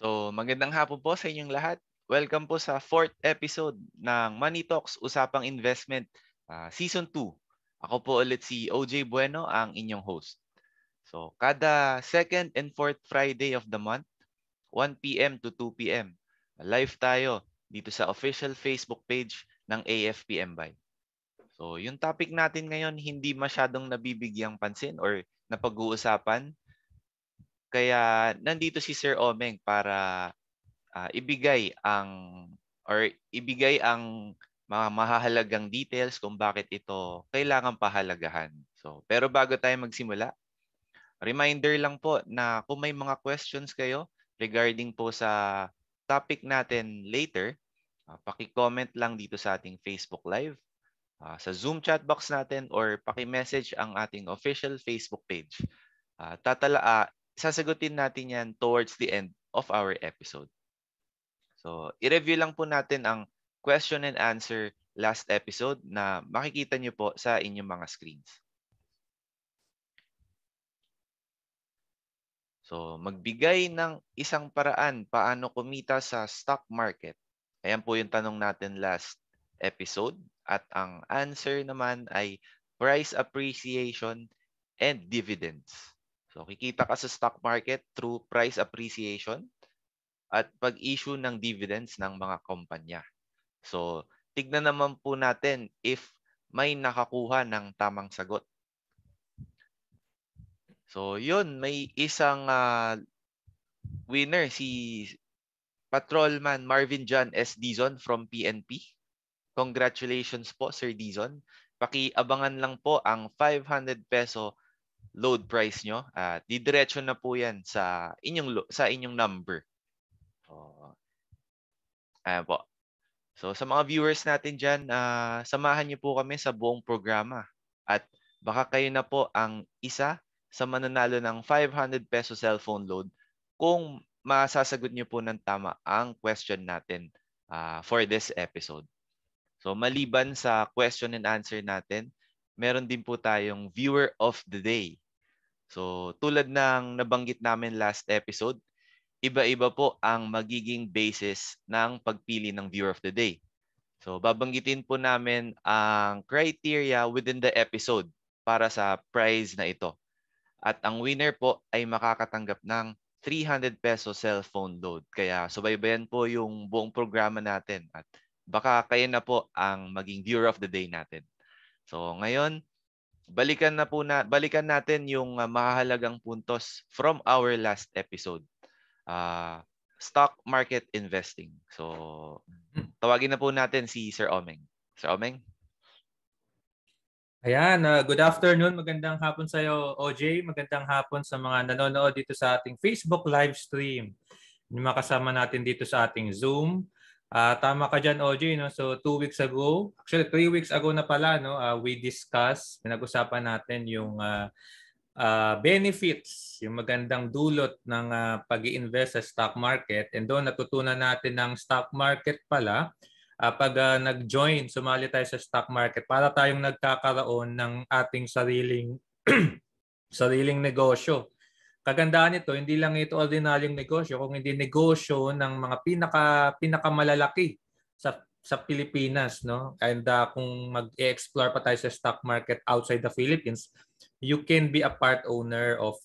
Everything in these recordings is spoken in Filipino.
Magandang hapon po sa inyong lahat. Welcome po sa fourth episode ng Money Talks, Usapang Investment, Season 2. Ako po ulit si OJ Bueno, ang inyong host. Kada second and fourth Friday of the month, 1 p.m. to 2 p.m., live tayo dito sa official Facebook page ng AFP Mbay. Yung topic natin ngayon hindi masyadong nabibigyang pansin or napag-uusapan. Kaya nandito si Sir Omeng para ibigay ang mga mahahalagang details kung bakit ito kailangan pahalagahan. Pero bago tayo magsimula, reminder lang po na kung may mga questions kayo regarding po sa topic natin later, paki-comment lang dito sa ating Facebook Live, sa Zoom chat box natin, or paki-message ang ating official Facebook page. Sasagutin natin yan towards the end of our episode. I-review lang po natin ang question and answer last episode na makikita nyo po sa inyong mga screens. Magbigay ng isang paraan paano kumita sa stock market. Ayan po yung tanong natin last episode. At ang answer naman ay price appreciation and dividends. Kikita ka sa stock market through price appreciation at pag-issue ng dividends ng mga kumpanya. Tignan naman po natin if may nakakuha ng tamang sagot. Yun, may isang winner, si Patrolman Marvin John S. Dizon from PNP. Congratulations po, Sir Dizon. Pakiabangan lang po ang 500 peso load price nyo. Didiretso na po yan sa inyong number. Ayan po. Sa mga viewers natin dyan, samahan niyo po kami sa buong programa. At baka kayo na po ang isa sa mananalo ng 500 peso cellphone load kung masasagot niyo po ng tama ang question natin for this episode. Maliban sa question and answer natin, meron din po tayong viewer of the day. Tulad ng nabanggit namin last episode, iba-iba po ang magiging basis ng pagpili ng viewer of the day. Babanggitin po namin ang criteria within the episode para sa prize na ito. At ang winner po ay makakatanggap ng 300 peso cellphone load. Kaya subaybayan po yung buong programa natin at baka kayo na po ang maging viewer of the day natin. Ngayon, balikan natin yung mahahalagang puntos from our last episode. Stock market investing. Tawagin na po natin si Sir Omeng. Sir Omeng? Ayan, good afternoon. Magandang hapon sa iyo, OJ. Magandang hapon sa mga nanonood dito sa ating Facebook live stream. Yung makasama natin dito sa ating Zoom. Tama ka dyan, OJ. No? So 2 weeks ago, actually 3 weeks ago na pala, no, we discussed, pinag-usapan natin yung benefits, yung magandang dulot ng pag-i-invest sa stock market. And doon natutunan natin ng stock market pala, pag nag-join, sumali tayo sa stock market, para tayong nagkakaroon ng ating sariling negosyo. Kagandaan nito, hindi lang ito ordinaryong negosyo, kung hindi negosyo ng mga pinakamalalaki sa Pilipinas, no? And kung mag-explore pa tayo sa stock market outside the Philippines, you can be a part owner of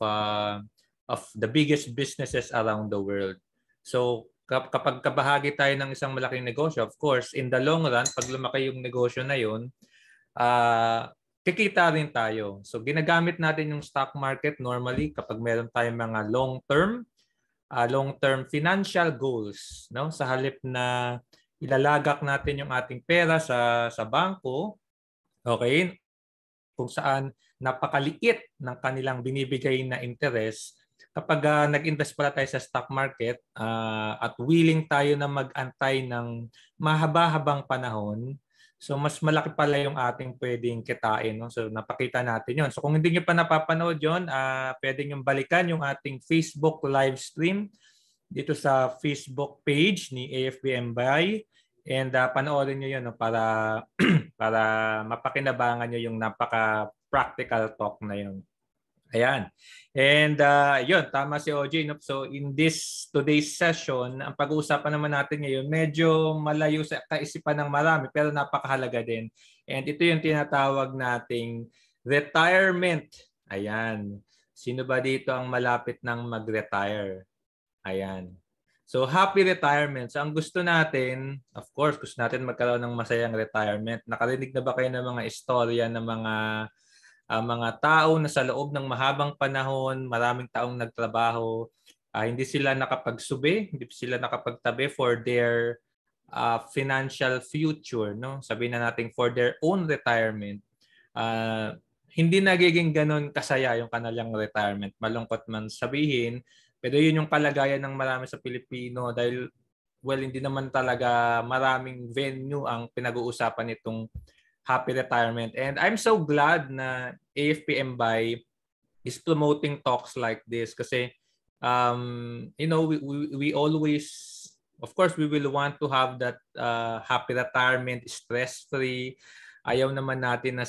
the biggest businesses around the world. So kapag kabahagi tayo ng isang malaking negosyo, of course, in the long run, pag lumaki yung negosyo na yun, kikita rin tayo. So ginagamit natin yung stock market normally kapag meron tayong mga long-term financial goals, no? Sa halip na ilalagak natin yung ating pera sa bangko, okay? Kung saan napakaliit ng kanilang binibigay na interest, kapag nag-invest pala tayo sa stock market at willing tayo na mag-antay ng mahaba-habang panahon, so mas malaki pala yung ating pwedeng kitain. No? So napakita natin yon. So kung hindi nyo pa napapanood yon, pwede nyo balikan yung ating Facebook live stream dito sa Facebook page ni AFP Mbay. And panoorin nyo yun, no, para mapakinabangan nyo yung napaka-practical talk na yun. Ayan. And yun, tama si OJ. No? So in today's session, ang pag-uusapan naman natin ngayon, medyo malayo sa kaisipan ng marami pero napakahalaga din. And ito yung tinatawag nating retirement. Ayan. Sino ba dito ang malapit ng mag-retire? Ayan. So happy retirement. So ang gusto natin, of course, gusto natin magkaroon ng masayang retirement. Nakarinig na ba kayo ng mga istorya ng mga tao na sa loob ng mahabang panahon, maraming taong nagtrabaho, hindi sila nakapagsubi, hindi sila nakapagtabi for their financial future, no? Sabihin na natin for their own retirement. Hindi nagiging ganun kasaya yung kanilang retirement. Malungkot man sabihin, pero yun yung kalagayan ng marami sa Pilipino dahil hindi naman talaga maraming venue ang pinag-uusapan nitong happy retirement. And I'm so glad na AFP-MBAI is promoting talks like this kasi we always, of course, we will want to have that happy retirement, stress-free. Ayaw naman natin na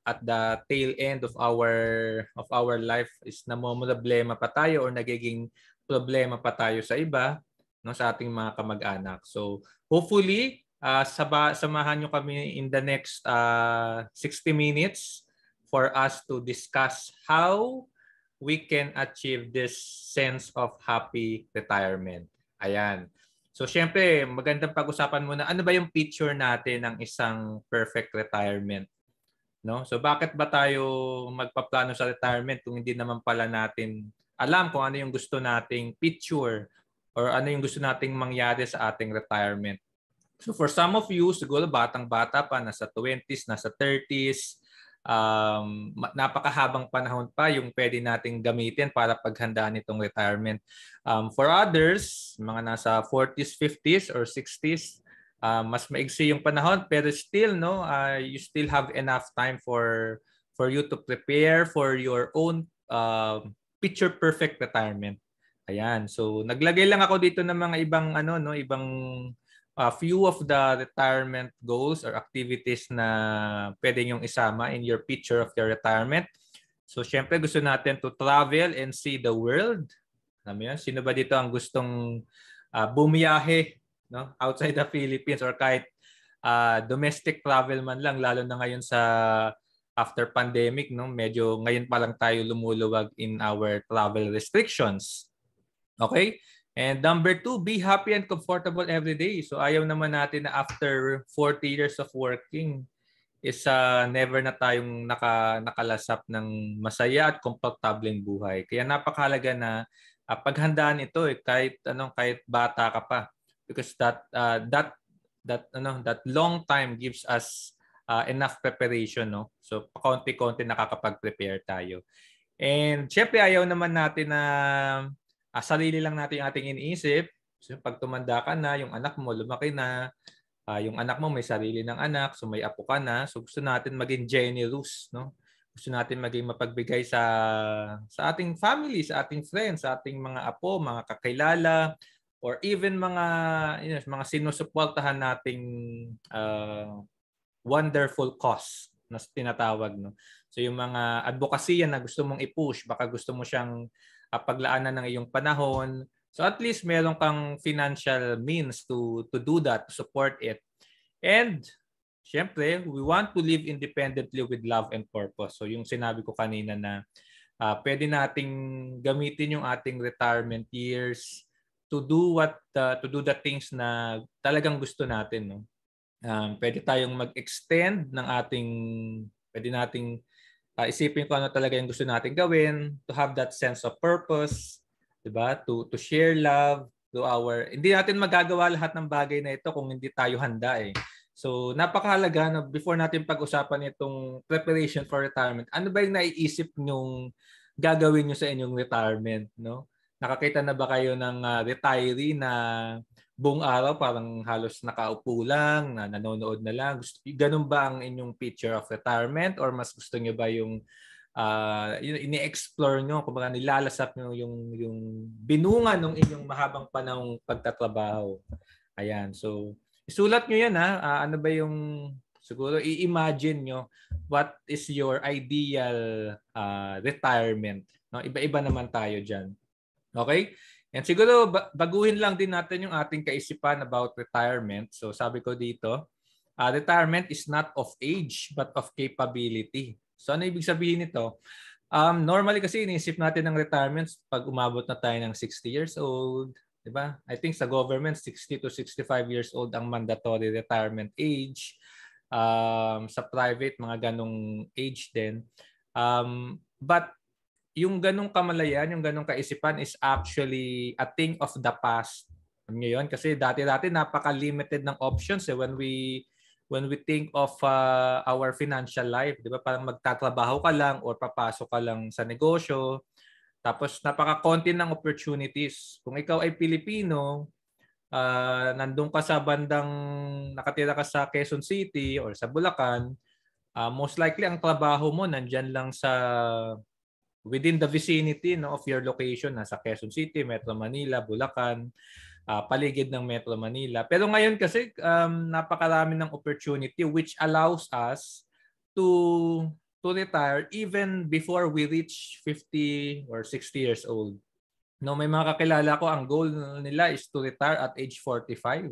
at the tail end of our life is namomroblema pa tayo or nagiging problema pa tayo sa iba, no, sa ating mga kamag-anak. So hopefully samahan nyo kami in the next 60 minutes for us to discuss how we can achieve this sense of happy retirement. Ayan. So syempre, magandang pag-usapan muna, ano ba yung picture natin ng isang perfect retirement? No? So bakit ba tayo magpaplano sa retirement kung hindi naman pala natin alam kung ano yung gusto nating picture or ano yung gusto nating mangyari sa ating retirement? So for some of you, siguro batang-bata pa, nasa 20s, nasa 30s, napakahabang panahon pa yung pwede nating gamitin para paghandaan itong retirement. For others, mga nasa 40s, 50s, or 60s, mas maigsi yung panahon pero still, no, you still have enough time for you to prepare for your own picture-perfect retirement. Ayan. So naglagay lang ako dito ng mga ibang ibang few of the retirement goals or activities na pwede nyong isama in your picture of your retirement. So, syempre gusto natin to travel and see the world. Alam mo yun? Sino ba dito ang gustong bumiyahe, no, outside the Philippines or kahit domestic travel man lang, lalo na ngayon sa after pandemic, no? Medyo ngayon pa lang tayo lumuluwag in our travel restrictions. Okay? And number 2, be happy and comfortable every day. So ayaw naman natin na after 40 years of working is never na tayong nakalasap ng masaya at komportableng buhay. Kaya napakahalaga na paghandaan ito kahit bata ka pa, because that long time gives us enough preparation, no? So pakonti-konti nakakapag-prepare tayo. And syempre ayaw naman natin na sarili lang natin yung ating iniisip. So, pag tumanda ka na, yung anak mo lumaki na, yung anak mo may sarili ng anak, so may apo ka na. So gusto natin maging generous, no? Gusto natin maging mapagbigay sa ating family, sa ating friends, sa ating mga apo, mga kakilala, or even mga sinusuportahan nating wonderful cause na tinatawag, no? So yung mga advokasya na gusto mong i-push, baka gusto mo siyang paglaanan ng iyong panahon. So at least meron kang financial means to do that, to support it. And syempre, we want to live independently with love and purpose. So yung sinabi ko kanina na pwede nating gamitin yung ating retirement years to do the things na talagang gusto natin, no? Pwede tayong mag-extend ng pwede nating isipin ko ano talaga yung gusto natin gawin, to have that sense of purpose, 'di ba? To share love to hindi natin magagawa lahat ng bagay na ito kung hindi tayo handa eh. So napakahalaga na before natin pag-usapan itong preparation for retirement, ano ba yung naiisip nyong gagawin nyo sa inyong retirement, no? Nakakita na ba kayo ng retiree na buong araw parang halos nakaupo lang, na nanonood na lang? Ganun ba ang inyong picture of retirement, or mas gusto niyo ba yung ini-explore nyo, kumbaga nilalasap nyo yung binunga ng inyong mahabang panahong pagtatrabaho? Ayan, so isulat nyo yan ha. Ano ba yung Siguro i-imagine nyo what is your ideal retirement. No? Iba-iba naman tayo dyan. Okay? And siguro baguhin lang din natin yung ating kaisipan about retirement. So sabi ko dito, retirement is not of age but of capability. So ano ibig sabihin nito? Normally kasi iniisip natin ng retirement pag umabot na tayo ng 60 years old, 'di ba? I think sa government 60 to 65 years old ang mandatory retirement age. Sa private mga ganong age din. But yung ganong kamalayan, yung ganong kaisipan is actually a thing of the past. Ngayon kasi dati-dati napaka-limited ng options when we think of our financial life, 'di ba? Parang magtatrabaho ka lang or papasok ka lang sa negosyo. Tapos napaka-konti ng opportunities. Kung ikaw ay Pilipino, nandun ka sa bandang nakatira ka sa Quezon City or sa Bulacan, most likely ang trabaho mo nandyan lang sa within the vicinity of your location, nasa Quezon City, Metro Manila, Bulacan, paligid ng Metro Manila. Pero ngayon kasi napakarami ng opportunity which allows us to retire even before we reach 50 or 60 years old. No, may mga kakilala ko, ang goal nila is to retire at age 45.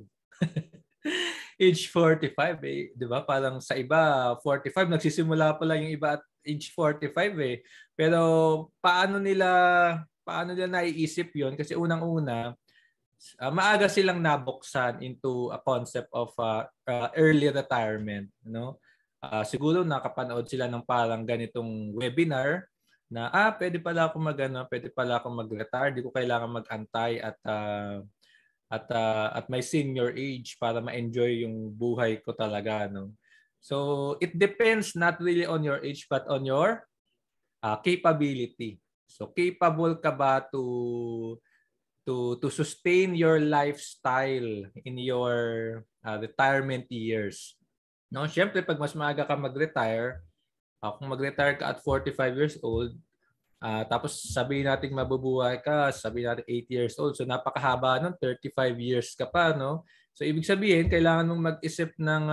Age 45, eh, 'di ba? Parang sa iba 45 nagsisimula pa lang yung iba at age 45 eh. Pero paano nila naiisip 'yon? Kasi unang-una, maaga silang nabuksan into a concept of early retirement, no? Siguro nakapanood sila ng parang ganitong webinar na pwede pala ako pwede pala ako mag-retire, di ko kailangan mag-antay at my senior age para ma-enjoy yung buhay ko talaga, no. So it depends not really on your age but on your capability. So capable ka ba to sustain your lifestyle in your retirement years? No, syempre pag mas maaga ka mag-retire, kung mag-retire ka at 45 years old, tapos sabihin natin mabubuhay ka, sabihin natin 8 years old, so napakahaba nun, 35 years ka pa, no? So ibig sabihin, kailangan mong mag-isip ng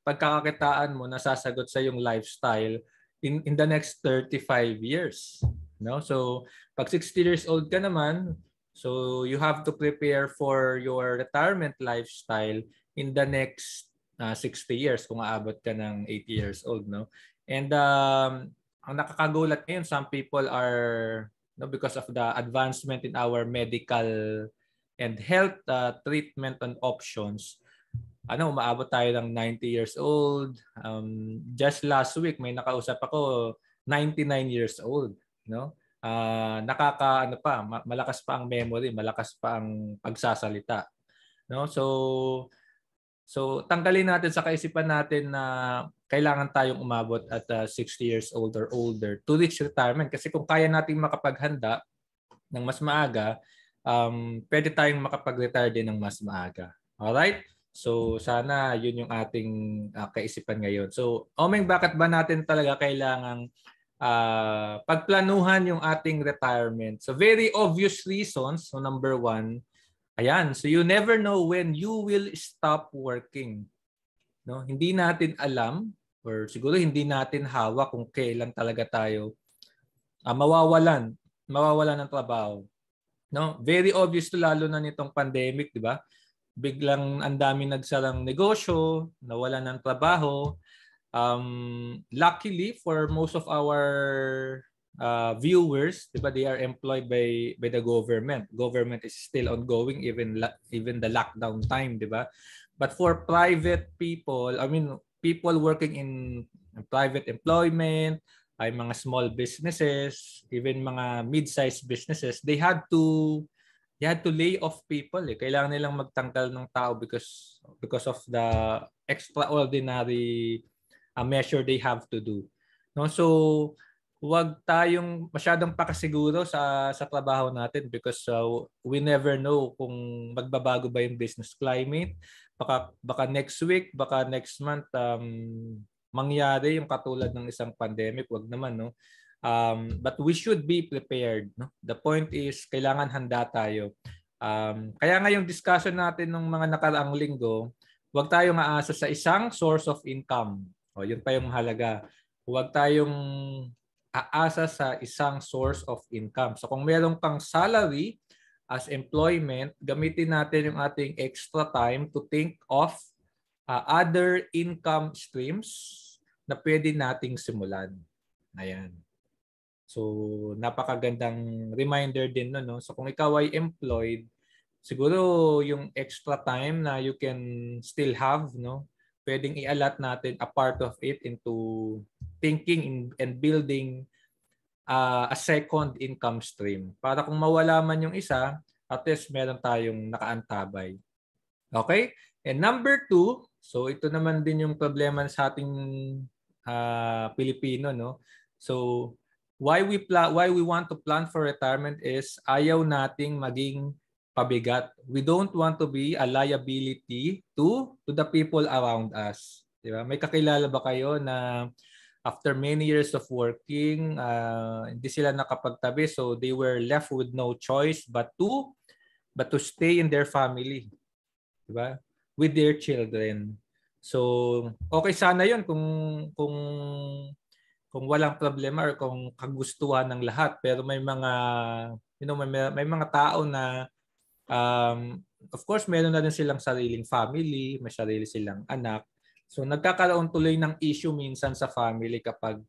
pagkakakitaan mo na sasagot sa yung lifestyle in the next 35 years. No? So pag 60 years old ka naman, so you have to prepare for your retirement lifestyle in the next 60 years kung aabot ka ng 80 years old, no? And ang nakakagulat ngayon, some people are, because of the advancement in our medical and health treatment and options, umaabot tayo ng 90 years old. Just last week may nakausap ako, 99 years old, no? Malakas pa ang memory, malakas pa ang pagsasalita, no? So tanggalin natin sa kaisipan natin na kailangan tayong umabot at 60 years old or older to reach retirement. Kasi kung kaya nating makapaghanda ng mas maaga, pwede tayong makapag-retire din ng mas maaga. Alright? So sana yun yung ating kaisipan ngayon. So Omeng, bakit ba natin talaga kailangang pagplanuhan yung ating retirement? So very obvious reasons. So number one, ayan, so you never know when you will stop working. No, hindi natin alam or siguro hindi natin hawak kung kailan talaga tayo mawawalan ng trabaho. No, very obvious to lalo na nitong pandemic, 'di ba? Biglang ang dami nagsarang negosyo, nawalan ng trabaho. Luckily for most of our viewers, diba, they are employed by the government. Government is still ongoing even the lockdown time, diba? But for private people, people working in private employment, ay mga small businesses, even mga mid-sized businesses, they had to lay off people. Kailangan nilang magtanggal ng tao because of the extraordinary measure they have to do. No, so huwag tayong masyadong pakasiguro sa trabaho natin because we never know kung magbabago ba yung business climate. Baka next week, baka next month mangyari yung katulad ng isang pandemic. Wag naman, no? But we should be prepared, no? The point is kailangan handa tayo. Kaya nga yung discussion natin ng mga nakaraang linggo Huwag tayong aasa sa isang source of income. O, yun pa yung mahalaga. Huwag tayong aasa sa isang source of income. So kung meron kang salary as employment, gamitin natin yung ating extra time to think of other income streams na pwede nating simulan. Ayan. So napakagandang reminder din no. So kung ikaw ay employed, siguro yung extra time na you can still have, no, pwedeng i-allot natin a part of it into thinking and building a second income stream. Para kung mawala man yung isa, at least meron tayong nakaantabay. Okay? And number 2, so ito naman din yung problema sa ating Pilipino, no? So why we want to plan for retirement is ayaw nating maging pabigat. We don't want to be a liability to the people around us. Di ba? May kakilala ba kayo na after many years of working, hindi sila nakapagtabi, so they were left with no choice but to stay in their family, di ba? With their children. So okay sana 'yon kung walang problema or kung kagustuhan ng lahat, pero may mga may mga tao na of course meron na din silang sariling family, may sarili silang anak. So nagkakaroon tuloy ng issue minsan sa family kapag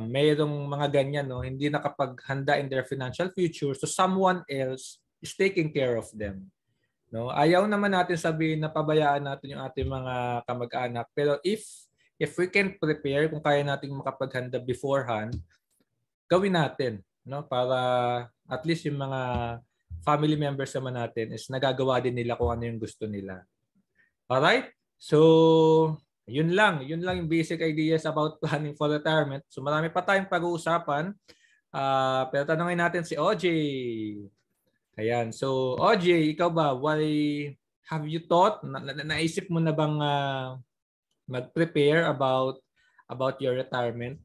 mayroong mga ganyan, no, hindi nakapaghanda in their financial future, so someone else is taking care of them. No, ayaw naman natin sabihin na pabayaan natin yung ating mga kamag-anak, pero if we can prepare, kung kaya nating makapaghanda beforehand, gawin natin, no, para at least yung mga family members naman natin is nagagawa din nila kung ano yung gusto nila. Alright? So, yun lang yung basic ideas about planning for retirement. So, marami pa tayong pag-uusapan. Pero tanungin natin si OJ. Ayan. So, OJ, ikaw ba, why have you thought, naisip mo na bang mag-prepare about your retirement?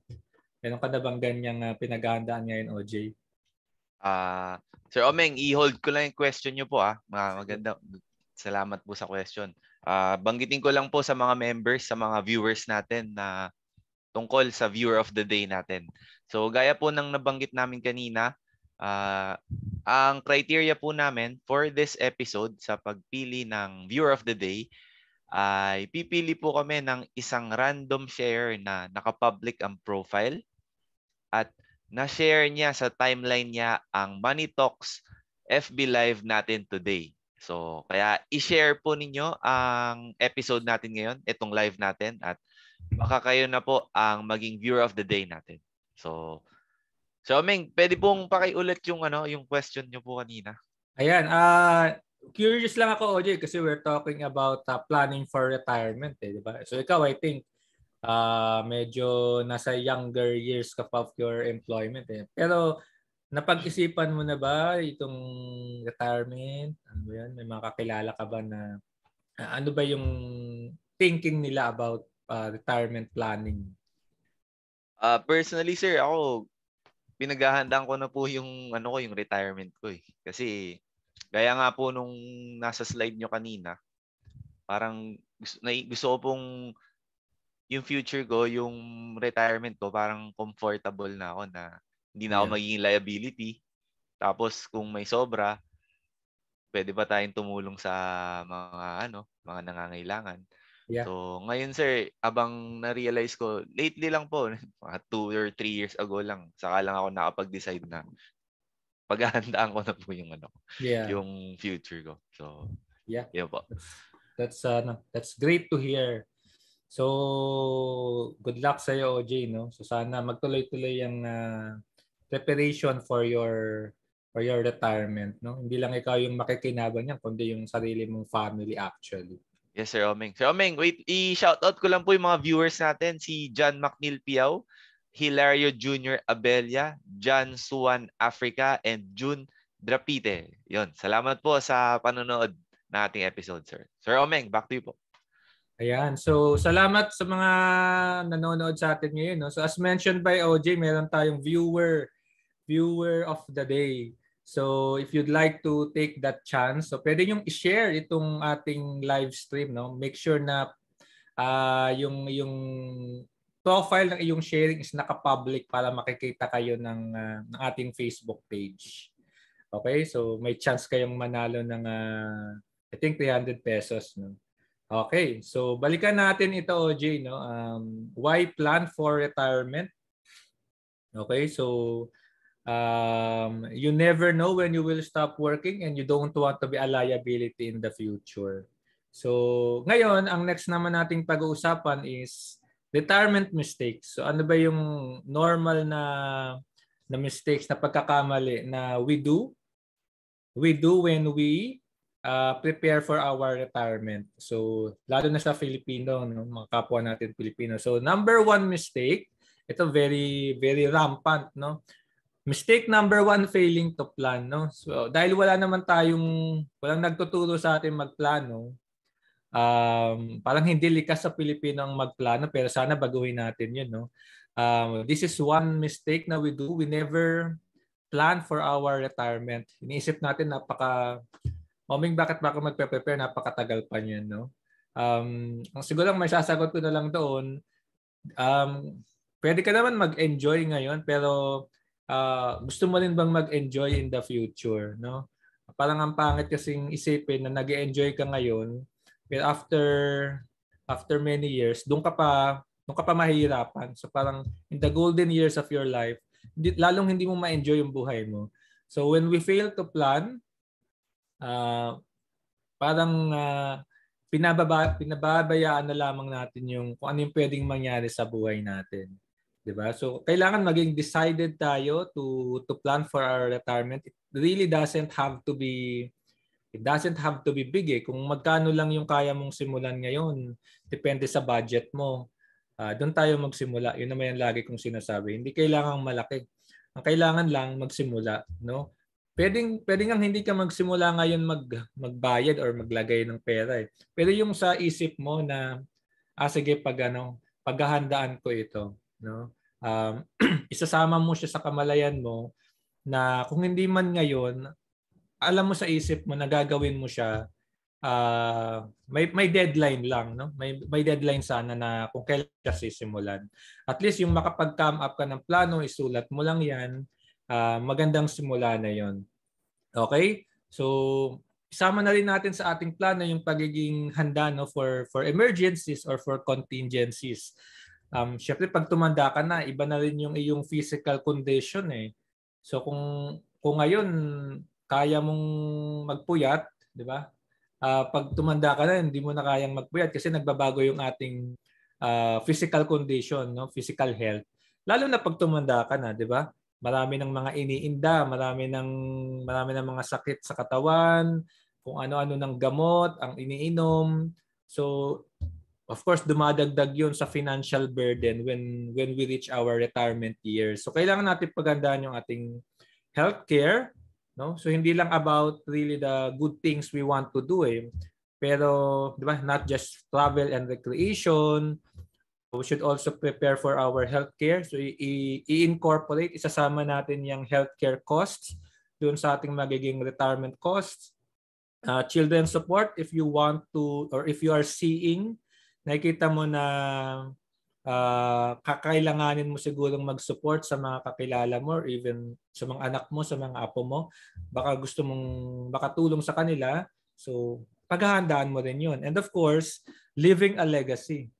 Meron ka na bang ganyang pinaghahandaan ngayon, OJ? Sir Omeng, i-hold ko lang yung question nyo po. Maganda. Salamat po sa question. Banggitin ko lang po sa mga members, sa mga viewers natin na tungkol sa viewer of the day natin. So gaya po ng nabanggit namin kanina, ang criteria po namin for this episode sa pagpili ng viewer of the day ay pipili po kami ng isang random share na nakapublic ang profile at na-share niya sa timeline niya ang Money Talks FB Live natin today. So, kaya i-share po ninyo ang episode natin ngayon, itong live natin, at baka kayo na po ang maging viewer of the day natin. So Meng, pwede pong pakiulit yung question niyo po kanina. Ayan, curious lang ako, OJ, kasi we're talking about planning for retirement, di ba? So ikaw, I think medyo nasa younger years ka pa of your employment, eh. Pero napag-isipan mo na ba itong retirement? Ano ba yan? May mga kakilala ka ba na ano ba yung thinking nila about retirement planning? Personally, sir, ako pinaghahandaan ko na po yung yung retirement ko, eh. Kasi gaya nga po nung nasa slide nyo kanina, parang gusto ko pong yung future ko, yung retirement ko, parang comfortable na ako na hindi na ako magiging liability. Tapos kung may sobra, pwede pa tayong tumulong sa mga nangangailangan. Yeah. So ngayon, sir, abang na-realize ko, lately lang po, mga 2 or 3 years ago lang, saka lang ako nakapag-decide na paghahandaan ko na po yung yung future ko. So, yun po. That's great to hear. So, good luck sa iyo, OJ, no? So sana magtuloy-tuloy yung preparation for your retirement, no? Hindi lang ikaw yung makikinabang niyan, kundi yung sarili mong family actually. Yes, Sir Omeng. Sir Omeng, wait, i-shoutout ko lang po yung mga viewers natin, si John McNeil Piao, Hilario Jr. Abella, John Suan Africa, and June Drapite. Yun, salamat po sa panonood na ating episode, sir. Sir Omeng, back to you po. Ayan. So, salamat sa mga nanonood sa atin ngayon, no? So, as mentioned by OJ, meron tayong viewer of the day. So if you'd like to take that chance, so pwede nyo i-share itong ating live stream, no? Make sure na yung profile ng iyong sharing is naka-public para makikita kayo ng ating Facebook page. Okay? So may chance kayong manalo ng I think 300 pesos, no? Okay. So balikan natin ito, OJ, no? Why plan for retirement? Okay? So you never know when you will stop working and you don't want to be a liability in the future. So, ngayon, ang next naman nating pag-uusapan is retirement mistakes. So, ano ba yung normal na mistakes na pagkakamali na we do when we prepare for our retirement. So, lalo na sa Filipino, no? Mga kapwa natin Pilipino. So, number one mistake, ito very, very rampant, no? Mistake number one, failing to plan, no? So, dahil walang nagtuturo sa atin magplano, parang hindi likas sa Pilipino ang magplano, pero sana baguhin natin yun, no? This is one mistake na we do. We never plan for our retirement. Iniisip natin bakit baka magpe-prepare, napakatagal pa niyan, no? Ang siguro lang may sasagot ko na lang doon, pwede ka naman mag-enjoy ngayon, pero gusto mo rin bang mag-enjoy in the future, no? Parang ang pangit kasing isipin na nag-enjoy ka ngayon, pero after many years, doon ka pa mahihirapan. So parang in the golden years of your life, lalong hindi mo ma-enjoy yung buhay mo. So when we fail to plan, pinababayaan na lamang natin kung ano yung pwedeng mangyari sa buhay natin. Diba? So kailangan maging decided tayo to plan for our retirement. It really doesn't have to be big eh. Kung magkano lang yung kaya mong simulan ngayon, depende sa budget mo. Doon tayo magsimula. Yun naman yung lagi kong sinasabi. Hindi kailangang malaki. Ang kailangan lang magsimula, no? Pwedeng nga hindi ka magsimula ngayon magbayad or maglagay ng pera eh. Pero yung sa isip mo na sige paghahandaan ko ito, no? Isasama mo siya sa kamalayan mo na kung hindi man ngayon, alam mo sa isip mo na gagawin mo siya, may deadline lang, no? May deadline sana na kung kailan ka sisimulan. At least yung makapag-come up ka ng plano, isulat mo lang 'yan. Magandang simula na 'yon. Okay? So isama na rin natin sa ating plano yung pagiging handa, no, for emergencies or for contingencies. Syempre pag tumanda ka na, iba na rin yung iyong physical condition eh. So kung ngayon kaya mong magpuyat, 'di ba? Pag tumanda ka na, hindi mo na kayang magpuyat kasi nagbabago yung ating physical condition, no? Physical health. Lalo na pag tumanda ka na, 'di ba? Marami ng mga iniinda, marami ng mga sakit sa katawan, kung ano-ano ng gamot ang iniinom. So, of course, dumadagdag 'yun sa financial burden when we reach our retirement years. So, kailangan natin pagandaan yung ating healthcare, no? So hindi lang about really the good things we want to do eh. Pero, 'di ba, not just travel and recreation. We should also prepare for our healthcare. So i-incorporate, isasama natin yung healthcare costs doon sa ating magiging retirement costs. Children support, if you want to or if you are seeing, nakikita mo na kakailanganin mo sigurong mag-support sa mga kakilala mo or even sa mga anak mo, sa mga apo mo. Baka gusto mong makatulong sa kanila. So paghahandaan mo rin yun. And of course, leaving a legacy.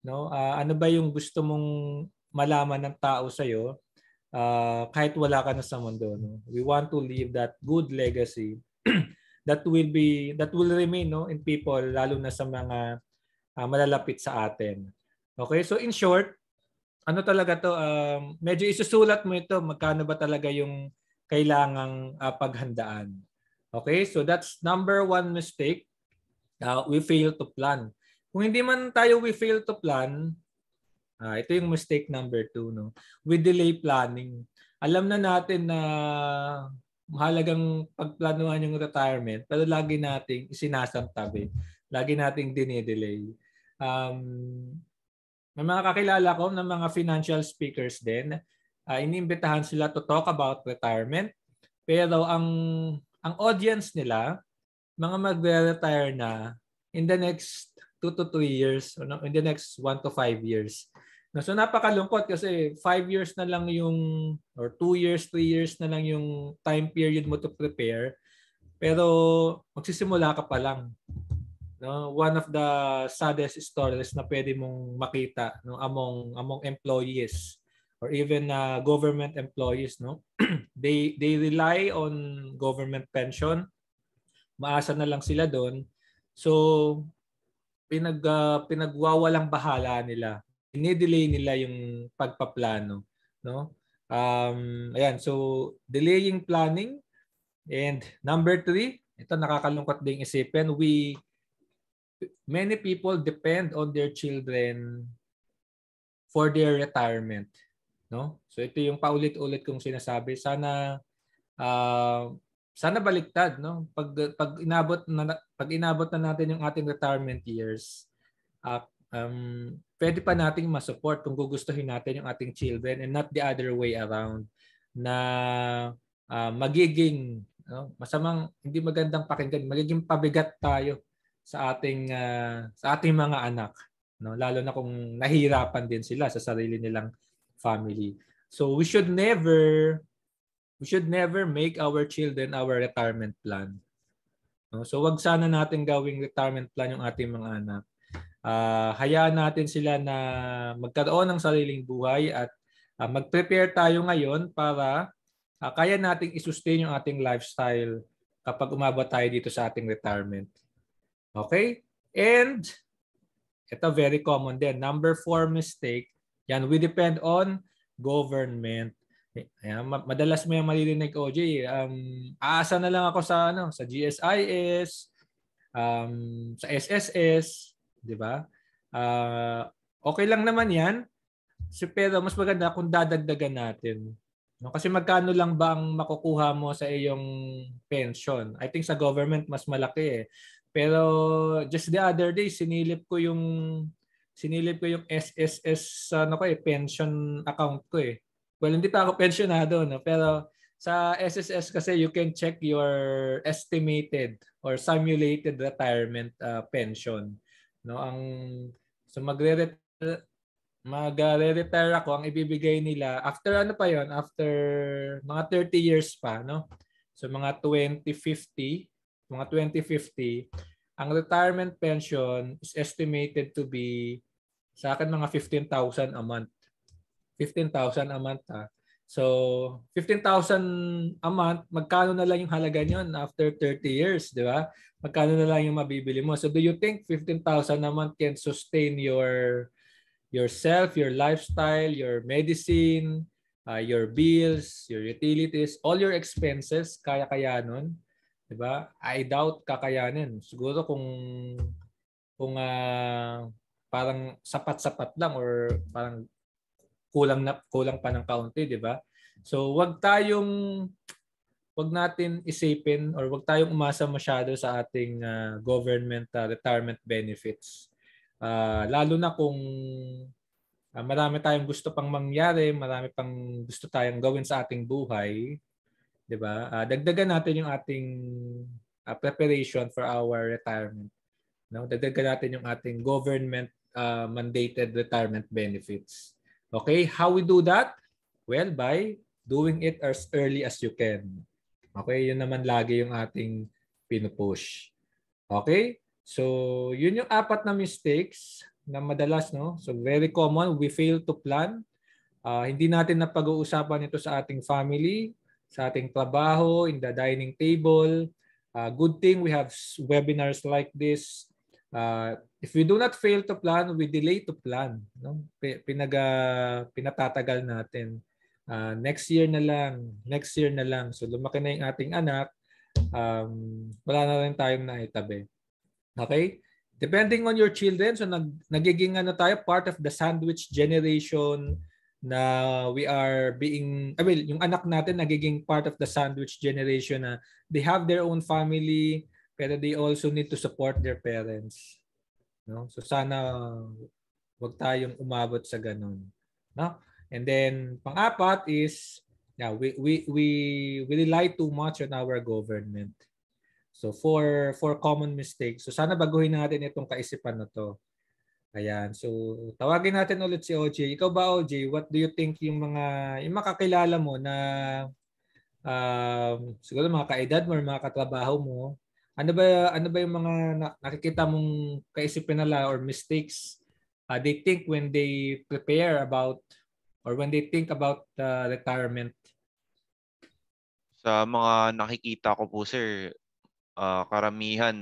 No? Ano ba yung gusto mong malaman ng tao sa'yo kahit wala ka na sa mundo? No? We want to leave that good legacy that will remain, no, in people, lalo na sa mga malalapit sa atin. Okay, so in short, ano talaga to? Medyo isusulat mo ito, magkano ba talaga yung kailangang paghandaan. Okay, so that's number one mistake. We fail to plan. Kung hindi man tayo we fail to plan, ito yung mistake number 2, no? We delay planning. Alam na natin na mahalagang pagplanuhan yung retirement, pero lagi nating sinasantabi. Lagi nating dinidelay. May mga kakilala ko ng mga financial speakers din, iniimbitahan sila to talk about retirement. Pero ang audience nila, mga magre-retire na in the next 2 to 3 years or in the next 1 to 5 years. No, so napakalungkot kasi 5 years na lang yung or 2 years, 3 years na lang yung time period mo to prepare. Pero magsisimula ka pa lang. No, one of the saddest stories na pwede mong makita, no, among employees or even government employees, no. They rely on government pension. Maasa na lang sila doon. So pinagwawalang bahala nila. Dinidelay nila yung pagpaplano, no? Ayan, so delaying planning. And number 3, ito nakakalungkot ding isipin, many people depend on their children for their retirement, no? So ito yung paulit-ulit kong sinasabi, sana baliktad, no? Pag inabot na natin yung ating retirement years, pwede pa nating ma-support kung gugustuhin natin yung ating children and not the other way around na magiging, no, masamang, hindi magandang pakinggan, magiging pabigat tayo sa ating mga anak, no, lalo na kung nahihirapan din sila sa sarili nilang family. So we should never make our children our retirement plan. No? So wag sana natin gawing retirement plan yung ating mga anak. Hayaan natin sila na magkaroon ng sariling buhay at mag-prepare tayo ngayon para kaya nating i-sustain yung ating lifestyle kapag umabot tayo dito sa ating retirement. Okay? And ito very common din. Number 4 mistake, yan, we depend on government. Ayan, madalas mo yung maririnig, OJ, aasa na lang ako sa sa GSIS, sa SSS, di ba? Okay lang naman yan, pero mas maganda kung dadagdagan natin. No? Kasi magkano lang ba ang makukuha mo sa iyong pension? I think sa government mas malaki eh. Pero just the other day sinilip ko yung SSS pension account ko eh. Well, hindi pa ako pensionado, no? Pero sa SSS kasi you can check your estimated or simulated retirement pension, no? So magre-retire ako, ang ibibigay nila after after mga 30 years pa, no? So mga 2050, ang retirement pension is estimated to be sa akin mga 15,000 a month. 15,000 a month. So 15,000 a month, magkano na lang yung halaga niyon after 30 years, di ba? Magkano na lang yung mabibili mo? So do you think 15,000 a month can sustain yourself, your lifestyle, your medicine, your bills, your utilities, all your expenses, kaya nun? 'Di ba? I doubt kakayanin. Siguro kung parang sapat-sapat lang or parang kulang pa ng kaunti, 'di ba? So wag natin isipin or wag tayong umasa masyado sa ating government retirement benefits. Lalo na kung marami tayong gusto pang mangyari, marami pang gusto tayong gawin sa ating buhay, 'di ba? Dagdagan natin yung ating preparation for our retirement. No? Dagdagan natin yung ating government mandated retirement benefits. Okay, how we do that? Well, by doing it as early as you can. Okay, yun naman lagi yung ating pinupush. Okay? So, yun yung 4 na mistakes na madalas, no? So, very common. We fail to plan. Hindi natin napag-uusapan ito sa ating family, sa ating trabaho, in the dining table. Good thing we have webinars like this. If we do not fail to plan, we delay to plan. No? Pinatatagal natin. Next year na lang. So, lumaki na yung ating anak. Wala na rin tayong naitabi. Okay? Depending on your children, so nagiging part of the sandwich generation na we are being, yung anak natin nagiging part of the sandwich generation na they have their own family, pero they also need to support their parents. No? So sana wag tayong umabot sa ganun. No? And then, pang-4 is Yeah, we rely too much on our government. So for common mistakes, so sana baguhin natin itong kaisipan na to. Ayan. So tawagin natin ulit si OJ. Ikaw ba, OJ, what do you think yung makakilala mo na siguro mga kaedad mo or mga katrabaho mo, ano ba yung mga nakikita mong kaisipin nila or mistakes they think when they prepare about or when they think about retirement? Sa mga nakikita ko po, sir, karamihan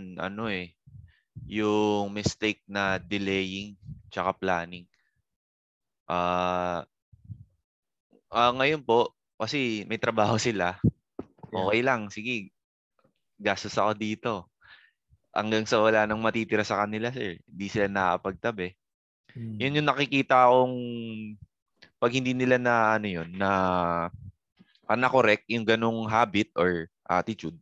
yung mistake na delaying tsaka planning. Ngayon po, kasi may trabaho sila, okay lang, sige, gastos ako dito. Hanggang sa wala nang matitira sa kanila, sir. Hindi sila nakapagtabi. Yun yung nakikita kong pag hindi nila na na-correct yung ganong habit or attitude,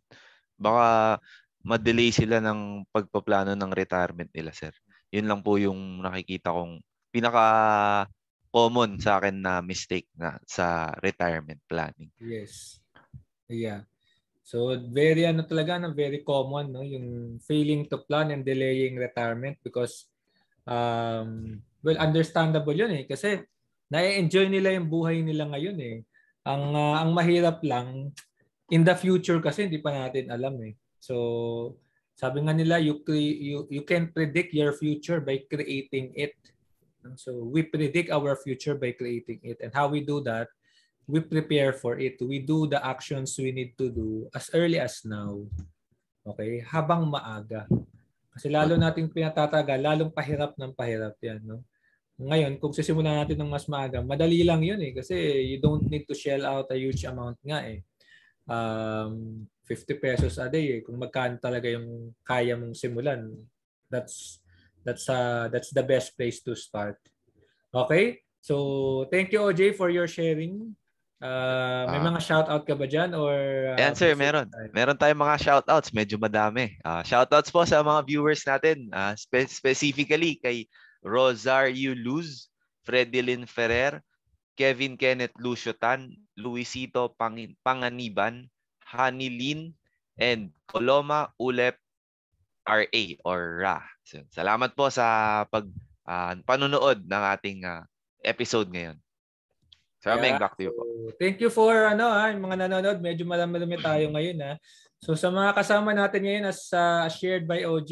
baka ma-delay sila ng pagpaplano ng retirement nila, sir. Yun lang po yung nakikita kong pinaka common sa akin na mistake na sa retirement planning. Yes. Yeah. So very very common, no, yung failing to plan and delaying retirement because well, understandable yun kasi na-enjoy nila yung buhay nila ngayon ang mahirap lang in the future kasi hindi pa natin alam So sabi nga nila you can predict your future by creating it. So we predict our future by creating it, and how we do that, we prepare for it. We do the actions we need to do as early as now. Okay? Habang maaga. Kasi lalo nating pinatatagal, lalong pahirap ng pahirap yan. No? Ngayon, kung sisimulan natin ng mas maaga, madali lang yun kasi you don't need to shell out a huge amount nga 50 pesos a day kung magkano talaga yung kaya mong simulan. That's the best place to start. Okay? So, thank you, OJ, for your sharing. May mga shoutout ka ba dyan? Or, Ayan, sir, meron. Meron tayong mga shoutouts. Medyo madami. Shoutouts po sa mga viewers natin. Specifically kay Rosario Luz, Fredelyn Ferrer, Kevin Kenneth Lucio Tan, Luisito Panganiban, Hanilin, and Coloma Ulep RA or Ra. So, salamat po sa panunood ng ating episode ngayon. Sir Ameng, back to you po. Thank you for yung mga nanonood. Medyo marami tayo ngayon. So sa mga kasama natin ngayon as shared by OJ,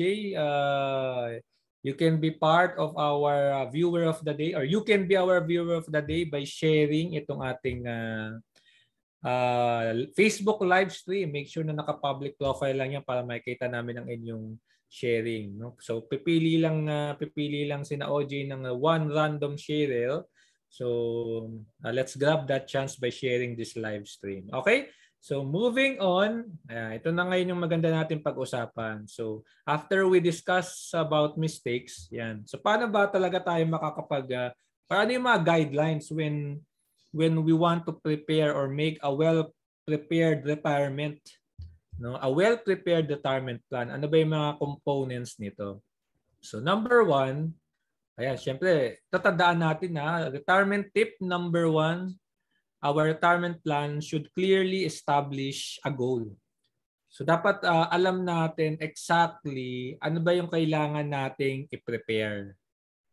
you can be part of our viewer of the day or you can be our viewer of the day by sharing itong ating Facebook live stream. Make sure na naka-public profile lang yan para makita namin ang inyong sharing. No? So pipili lang sina OJ ng one random sharer. So let's grab that chance by sharing this live stream. Okay? So moving on, ito na ngayon yung maganda natin pag-usapan. So after we discuss about mistakes, yan. So paano ba talaga tayo paano yung mga guidelines when we want to prepare or make a well-prepared retirement, no? A well-prepared retirement plan. Ano ba yung mga components nito? So number one, ayan, syempre, tatandaan natin retirement tip number one, our retirement plan should clearly establish a goal. So dapat alam natin exactly ano ba yung kailangan nating i-prepare.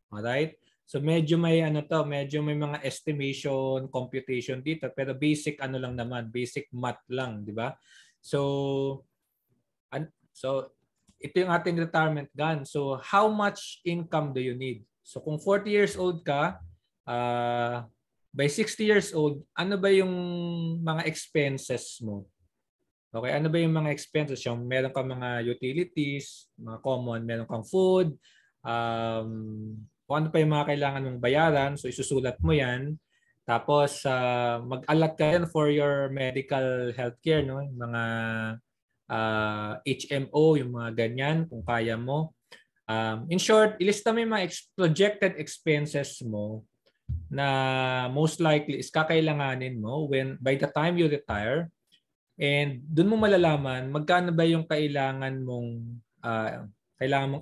Alright? So medyo may mga estimation, computation dito, pero basic lang naman, basic math lang, di ba? So ito yung ating retirement plan. So how much income do you need? So kung 40 years old ka, by 60 years old, ano ba yung mga expenses mo? Okay, ano ba yung mga expenses? Yung meron kang mga utilities, mga common, meron kang food, kung ano pa yung mga kailangan mong bayaran, so isusulat mo yan. Tapos mag-allot ka yan for your medical healthcare, no? Mga HMO, yung mga ganyan, kung kaya mo. In short, ilista mo yung mga projected expenses mo na most likely is kakailanganin mo by the time you retire, and doon mo malalaman magkano ba yung kailangan mong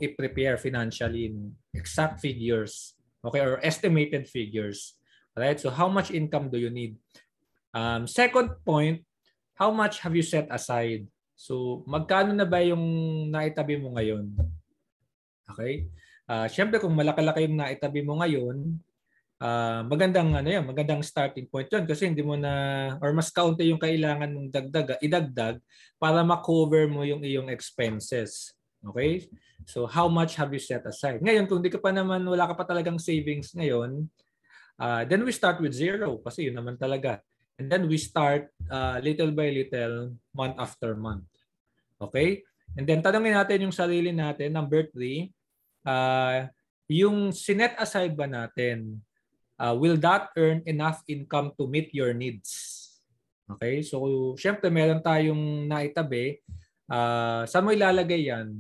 i-prepare financially, exact figures, okay, or estimated figures. Alright, so how much income do you need? Second point, how much have you set aside? So, magkano na ba yung naitabi mo ngayon? Okay? Siyempre, kung malaki-laki yung naitabi mo ngayon, magandang starting point 'yon kasi hindi mo na or mas kaunti yung kailangan mong idagdag para ma-cover mo yung iyong expenses. Okay? So, how much have you set aside? Ngayon, kung wala ka pa talagang savings ngayon, then we start with zero kasi yun naman talaga. And then we start little by little, month after month. Okay? And then tanungin natin yung sarili natin, number 3, yung sinet aside ba natin, will that earn enough income to meet your needs? Okay? So, syempre meron tayong naitabi. Saan mo ilalagay yan?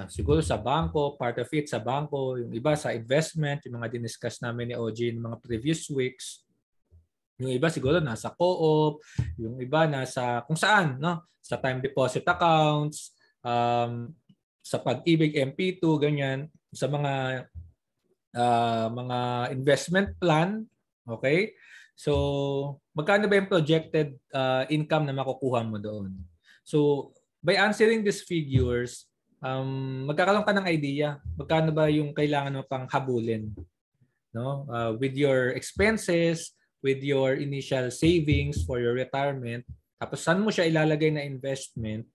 Siguro sa bangko, part of it sa bangko, yung iba sa investment, yung mga diniscuss namin ni OG ng mga previous weeks. Yung iba siguro nasa co-op, yung iba nasa kung saan, no? Sa time deposit accounts, sa Pag-ibig MP2, ganyan, sa mga investment plan, okay? So, magkano ba yung projected income na makukuha mo doon? So, by answering these figures, magkakaroon ka ng idea magkano ba yung kailangan mo pang habulin, no? With your expenses, with your initial savings for your retirement, tapos saan mo siya ilalagay na investment,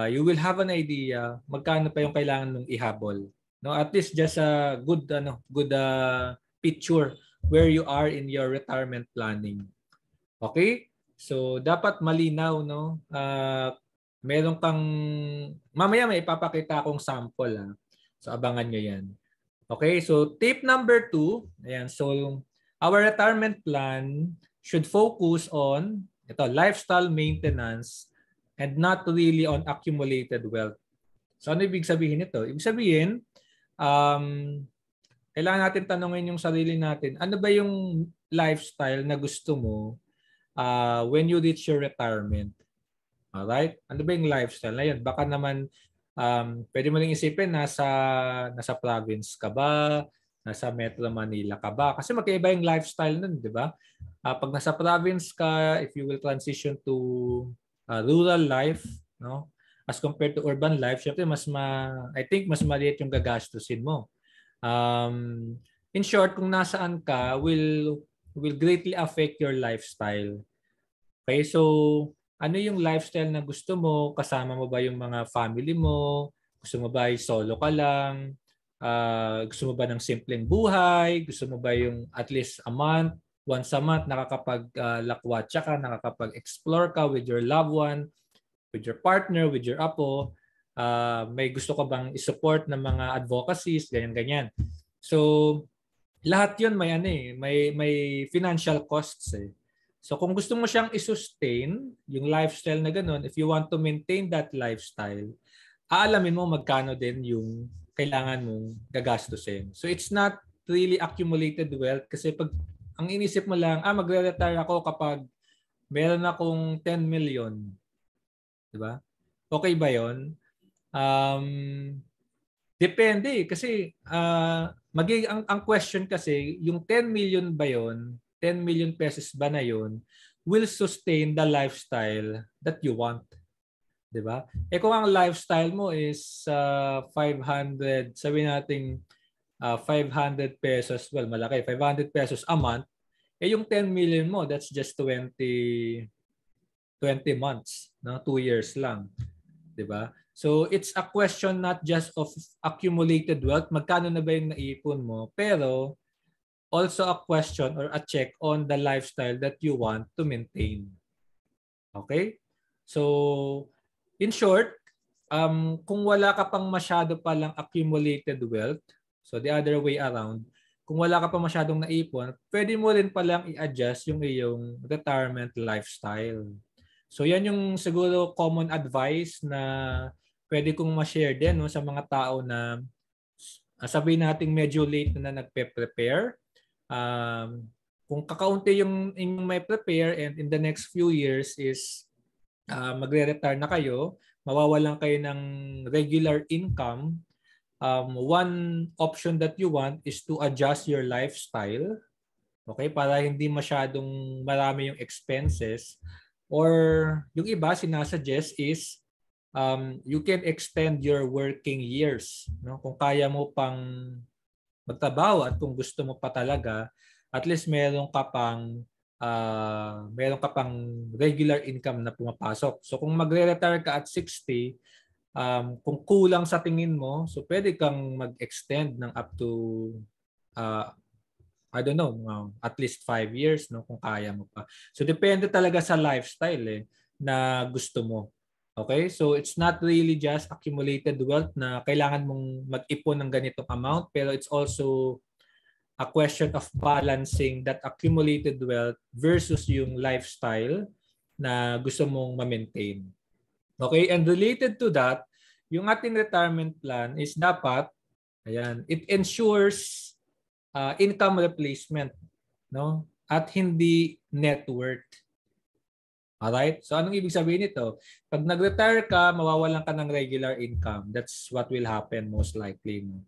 you will have an idea magkano pa yung kailangan mong ihabol. No, at least just a good picture where you are in your retirement planning. Okay? So dapat malinaw, no? Meron kang mamaya may ipapakita akong sample So abangan niyo 'yan. Okay? So tip number 2, ayan. So our retirement plan should focus on lifestyle maintenance and not really on accumulated wealth. So ano ibig sabihin nito? Ibig sabihin, kailangan natin tanungin yung sarili natin, ano ba yung lifestyle na gusto mo when you reach your retirement? Alright? Ano ba yung lifestyle na yun? Baka naman, pwede mo lang isipin, nasa province ka ba? Nasa Metro Manila ka ba? Kasi magkaiba yung lifestyle nun, di ba? Pag nasa province ka, if you will transition to rural life, no? As compared to urban life, syempre I think mas maliit yung gagastusin mo. In short, kung nasaan ka will greatly affect your lifestyle. Okay, so ano yung lifestyle na gusto mo? Kasama mo ba yung mga family mo? Gusto mo ba solo ka lang? Gusto mo ba ng simpleng buhay? Gusto mo ba yung at least once a month, nakakapag-lakwatsa ka, nakakapag-explore ka with your loved one, with your partner, with your apo? May gusto ka bang i-support ng mga advocacies, ganyan-ganyan. So, lahat yun may financial costs So, kung gusto mo siyang i-sustain, yung lifestyle na ganun, if you want to maintain that lifestyle, aalamin mo magkano din yung kailangan mong gagastusin. So, it's not really accumulated wealth kasi pag ang inisip mo lang, magre-retire ako kapag meron akong 10 million. Diba? Okay ba yun? Depende kasi ang question kasi yung 10 million ba yun, 10 million pesos ba na yun will sustain the lifestyle that you want, 'di ba? Kung ang lifestyle mo is 500, sabi nating 500 pesos, well malaki, 500 pesos a month, yung 10 million mo that's just 20 months, no? 2 years lang, 'di ba? So it's a question not just of accumulated wealth, magkano na ba yung naipon mo, pero also a question or a check on the lifestyle that you want to maintain. Okay? So in short, kung wala ka pang masyado palang accumulated wealth, so the other way around, kung wala ka pang masyadong naipon, pwede mo rin palang i-adjust yung iyong retirement lifestyle. So yan yung siguro common advice na pwede kong ma-share din sa mga tao na sabihin natin medyo late na nagpe-prepare. Kung kakaunti yung inyong may prepare and in the next few years is magre-retire na kayo, mawawalan kayo ng regular income, one option that you want is to adjust your lifestyle. Okay? Para hindi masyadong marami yung expenses. Or yung iba, sinasuggest is you can extend your working years. No? Kung kaya mo pang magtrabaho at kung gusto mo pa talaga, at least meron ka pang regular income na pumapasok. So kung magre-retire ka at 60, kung kulang sa tingin mo, so pwede kang mag-extend ng up to uh, I don't know, at least 5 years, no, kung kaya mo pa. So depende talaga sa lifestyle na gusto mo. Okay? So it's not really just accumulated wealth na kailangan mong mag-ipon ng ganitong amount, pero it's also a question of balancing that accumulated wealth versus yung lifestyle na gusto mong ma-maintain. Okay? And related to that, yung ating retirement plan is dapat, it ensures income replacement, no? At hindi net worth. Alright? So anong ibig sabihin nito? Pag nag-retire ka, mawawalan ka ng regular income. That's what will happen most likely. No?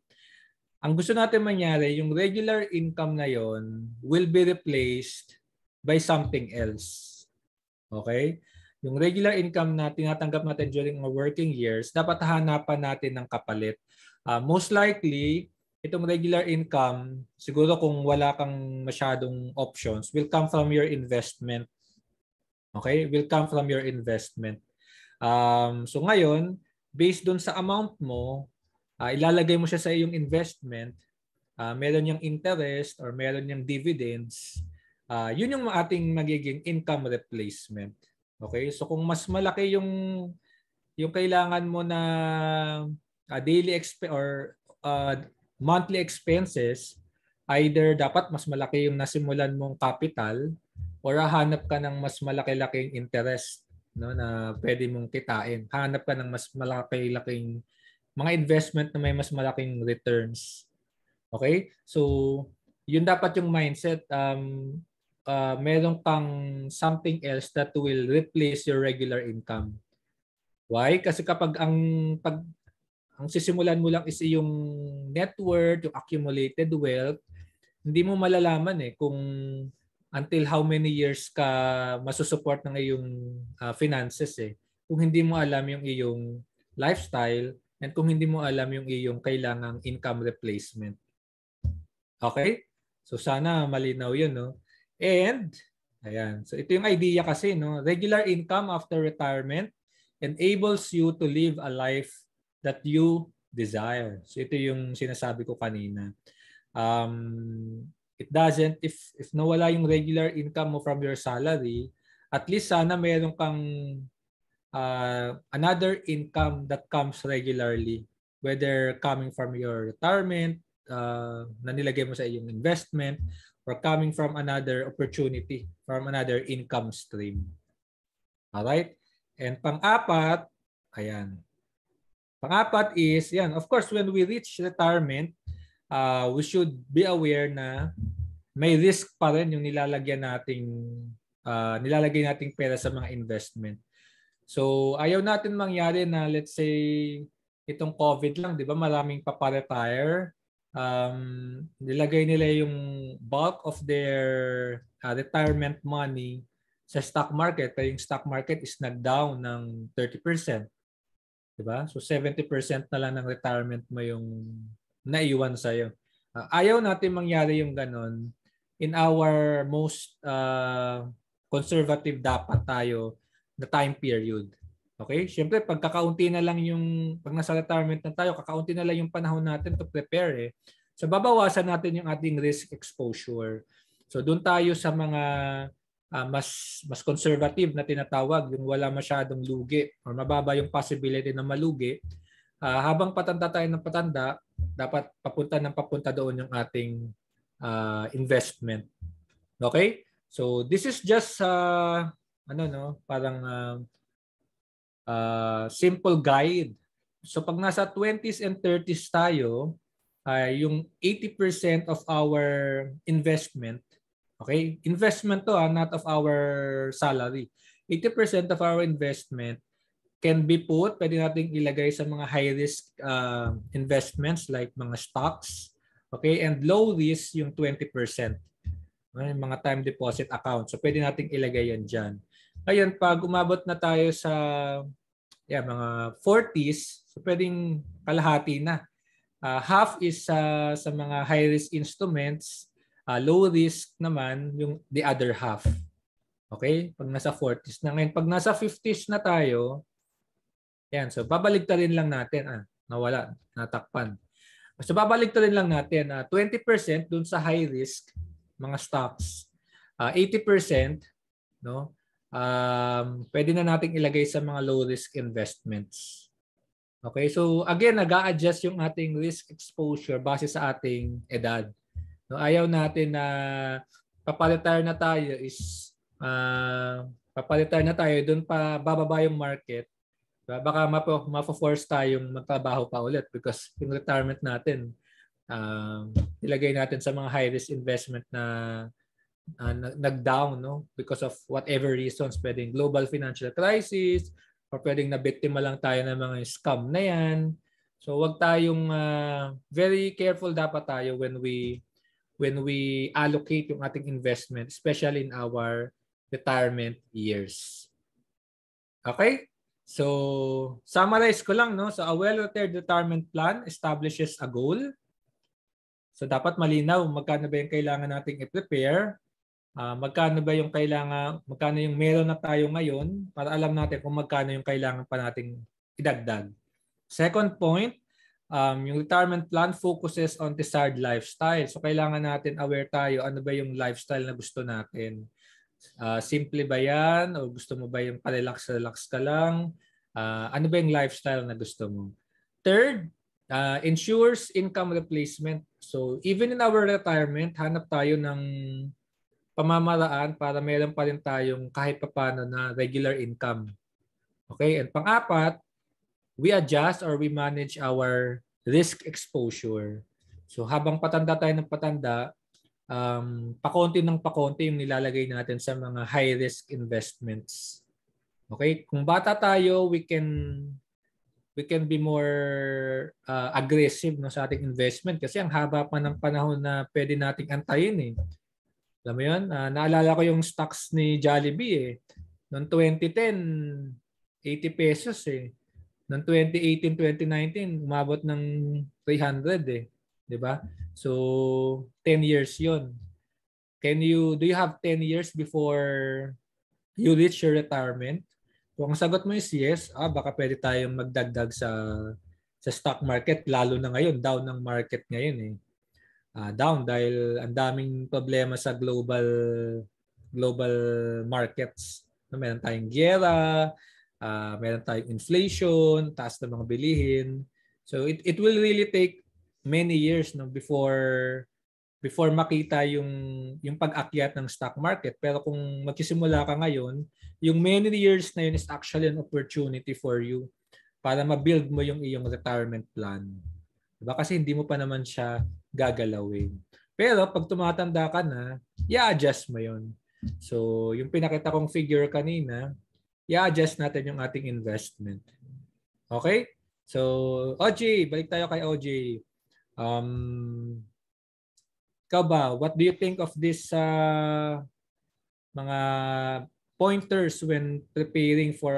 Ang gusto natin mangyari, yung regular income na yon will be replaced by something else. Okay? Yung regular income na tinatanggap natin during our working years, dapat hanapan natin ng kapalit. Most likely, itong regular income, siguro kung wala kang masyadong options, will come from your investment. Okay? Will come from your investment. So ngayon, based dun sa amount mo, ilalagay mo siya sa iyong investment, meron yung interest or meron yung dividends, yun yung ating magiging income replacement. Okay? So kung mas malaki yung kailangan mo na daily or monthly expenses, either dapat mas malaki yung nasimulan mong capital or hanap ka ng mas malaki-laking interest, no, na pwede mong kitain. Hanap ka ng mas malaki-laking mga investment na may mas malaking returns. Okay? So, yun dapat yung mindset. Meron kang something else that will replace your regular income. Why? Kasi kapag ang sisimulan mo lang is yung net worth, yung accumulated wealth, hindi mo malalaman kung until how many years ka masusupport ng iyong finances kung hindi mo alam yung iyong lifestyle and kung hindi mo alam yung iyong kailangang income replacement. Okay? So sana malinaw yun, no? And ayan, so ito yung idea kasi, no? Regular income after retirement enables you to live a life that you desire. So ito yung sinasabi ko kanina. It doesn't, if nawala yung regular income mo from your salary, at least sana meron kang another income that comes regularly, whether coming from your retirement, na nilagay mo sa iyong investment, or coming from another opportunity, from another income stream. Alright? And pang-apat, ayan. Pang-apat is, of course, when we reach retirement, we should be aware na may risk pa rin yung nilalagay nating pera sa mga investment. So, ayaw natin mangyari na, let's say, itong COVID lang, di ba, maraming paparetire. Nilagay nila yung bulk of their retirement money sa stock market, pero yung stock market is nag-down ng 30%. Diba? So 70% na lang ng retirement mo yung naiwan sa'yo. Ayaw natin mangyari yung ganon. In our most conservative dapat tayo na time period. Okay? Siyempre, pag nasa retirement na tayo, kakaunti na lang yung panahon natin to prepare. So babawasan natin yung ating risk exposure. So doon tayo sa mga mas conservative na tinatawag, yung wala masyadong lugi or mababa yung possibility na malugi. Habang patanda tayo ng patanda, dapat papunta doon yung ating investment. Okay? So this is just parang simple guide. So pag nasa 20s and 30s tayo, yung 80% of our investment, okay? Investment to, not of our salary. 80% of our investment can be pwede nating ilagay sa mga high-risk investments like mga stocks, okay? And low-risk yung 20%. May mga time deposit account. So pwede nating ilagay yan dyan. Ngayon, pag umabot na tayo sa mga 40s, so pwedeng kalahati na. Half is sa mga high-risk instruments, low risk naman yung the other half. Okay? Pag nasa 40s na. Ngayon, pag nasa 50s na tayo, yan. So, babaligtarin lang natin. Nawala. Natakpan. So, babaligtarin lang natin. 20% dun sa high risk, mga stocks. 80%, no? Pwede na nating ilagay sa mga low risk investments. Okay? So, again, nag-a-adjust yung ating risk exposure base sa ating edad. No, ayaw natin na papalitar na tayo doon pa bababa yung market. Baka mapa-force tayong magtrabaho pa ulit because yung retirement natin ilagay natin sa mga high risk investment na nag-down, no, because of whatever reasons, pwedeng global financial crisis or pwedeng nabiktima lang tayo ng mga scam na yan. So wag tayong very careful dapat tayo when we allocate yung ating investment, especially in our retirement years. Okay? So, summarize ko lang, no? So, a well-retired retirement plan establishes a goal. So, dapat malinaw magkano ba yung kailangan nating i-prepare, magkano yung meron na tayo ngayon para alam natin kung magkano yung kailangan pa nating idagdag. Second point, yung retirement plan focuses on desired lifestyle. So, kailangan natin aware tayo ano ba yung lifestyle na gusto natin. Simple ba yan? O gusto mo ba yung pa-relax ka lang? Ano ba yung lifestyle na gusto mo? Third, ensures income replacement. So even in our retirement, hanap tayo ng pamamaraan para meron pa rin tayong kahit papano na regular income. Okay? And pang-apat, we adjust or we manage our risk exposure. So habang patanda tayo ng patanda, pakonti ng pakonti yung nilalagay natin sa mga high-risk investments. Okay? Kung bata tayo, we can be more aggressive, no, sa ating investment kasi ang haba pa ng panahon na pwede nating antayin eh. Alam mo yun? Naalala ko yung stocks ni Jollibee eh. Noong 2010, 80 pesos eh. Noong 2018, 2019, umabot ng 300 eh. 'Di ba? So 10 years 'yon. Do you have 10 years before you reach your retirement? Kung ang sagot mo is yes, baka pwede tayong magdagdag sa stock market lalo na ngayon, down ng market ngayon eh. Down dahil ang daming problema sa global markets. Meron tayong giyera, meron tayong inflation, taas ng mga bilihin. So it will really take many years no before makita yung pag-akyat ng stock market. Pero kung magsisimula ka ngayon, yung many years na yun is actually an opportunity for you para ma-build mo yung iyong retirement plan. Diba? Kasi hindi mo pa naman siya gagalawin. Pero pag tumatanda ka na, i-adjust mo yun. So, yung pinakita kong figure kanina, i-adjust natin yung ating investment. Okay? So, OJ, balik tayo kay OJ. Ikaw ba, what do you think of this mga pointers when preparing for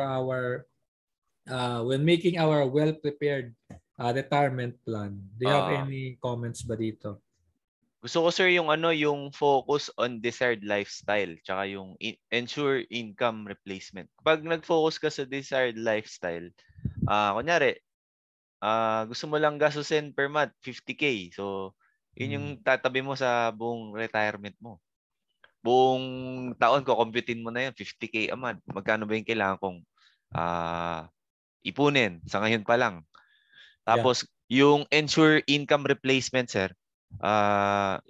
when making our well-prepared retirement plan? Do you have any comments ba dito? Gusto ko sir yung yung focus on desired lifestyle tsaka yung ensure income replacement. Kapag nag-focus ka sa desired lifestyle, kunyari gusto mo lang gastusin per month 50K. So yun yung tatabi mo sa buong retirement mo. Buong taon ko computein mo na yun 50K a month. Magkano ba yung kailangan kong ipunin sa ngayon pa lang. Tapos yung ensure income replacement sir.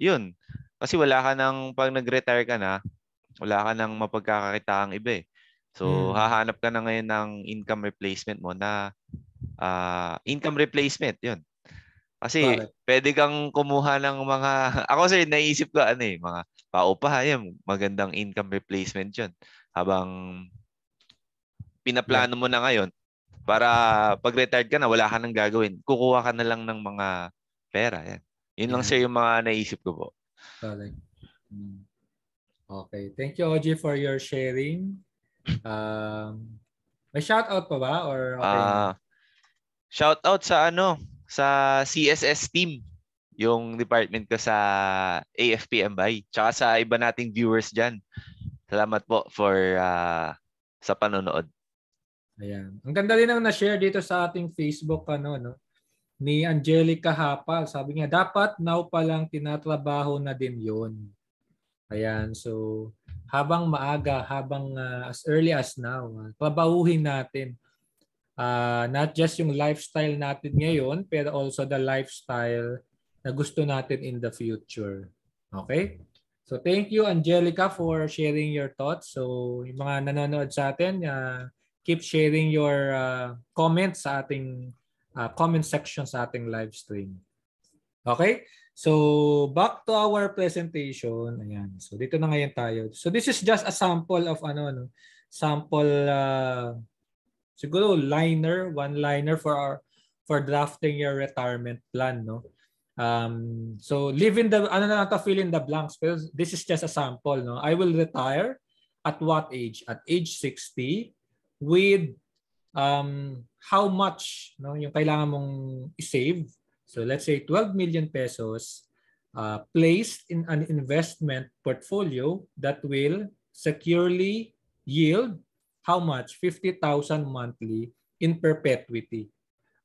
Yun. Kasi wala ka nang pag nag-retire ka na, wala ka nang mapagkakakitaang iba eh. So hahanap ka na ngayon ng income replacement mo na income replacement, yun. Kasi pwede kang kumuha ng mga ako sir naisip ko mga paupahan, magandang income replacement 'yun. Habang pinaplano mo na ngayon para pag retired ka na wala ka nang gagawin, kukuha ka na lang ng mga pera, yan. Yun lang sir yung mga naisip ko po. Correct. Okay. Thank you, OG, for your sharing. May shoutout pa ba or okay na? Shout out sa sa CSS team, yung department ko sa AFP-MI, tsaka sa iba nating viewers diyan. Salamat po for sa panonood. Ayan. Ang ganda rin ang na-share dito sa ating Facebook no, ni Angelica Hapal. Sabi niya, dapat now pa lang tinatrabaho na din 'yon. Ayan. So, habang maaga, habang as early as now, trabahuhin natin. Not just yung lifestyle natin ngayon, pero also the lifestyle na gusto natin in the future. Okay? So, thank you, Angelica, for sharing your thoughts. So, yung mga nanonood sa atin, keep sharing your comments sa ating comment section sa ating live stream. Okay? So, back to our presentation. Ayan. So, dito na ngayon tayo. So, this is just a sample of sample siguro one-liner for drafting your retirement plan, no? So, live in the fill in the blanks, pero this is just a sample, no? I will retire at what age? At age 60 with how much, no, yung kailangan mong i-save. So let's say 12 million pesos placed in an investment portfolio that will securely yield how much? 50,000 monthly in perpetuity.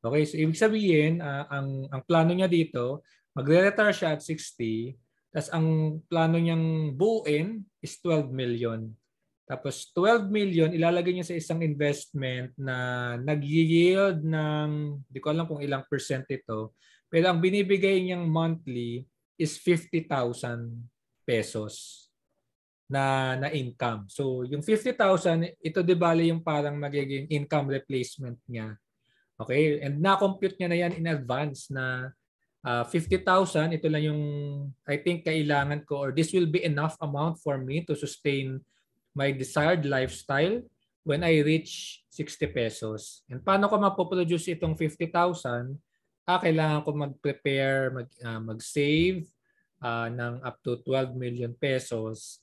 Okay, so ibig sabihin, ang plano niya dito, magre-retire siya at 60, tapos ang plano niyang buuin is 12 million. Tapos 12 million, ilalagay niya sa isang investment na nag-yield ng, di ko alam kung ilang percent ito, pero ang binibigay niyang monthly is 50,000 pesos na income. So yung 50,000, ito di bali yung parang magiging income replacement niya. Okay? And na-compute niya na yan in advance na 50,000, ito lang yung I think kailangan ko, or this will be enough amount for me to sustain my desired lifestyle when I reach 60 pesos. And paano ko mapoproduce itong 50,000? Kailangan ko mag-prepare, mag-save ng up to 12 million pesos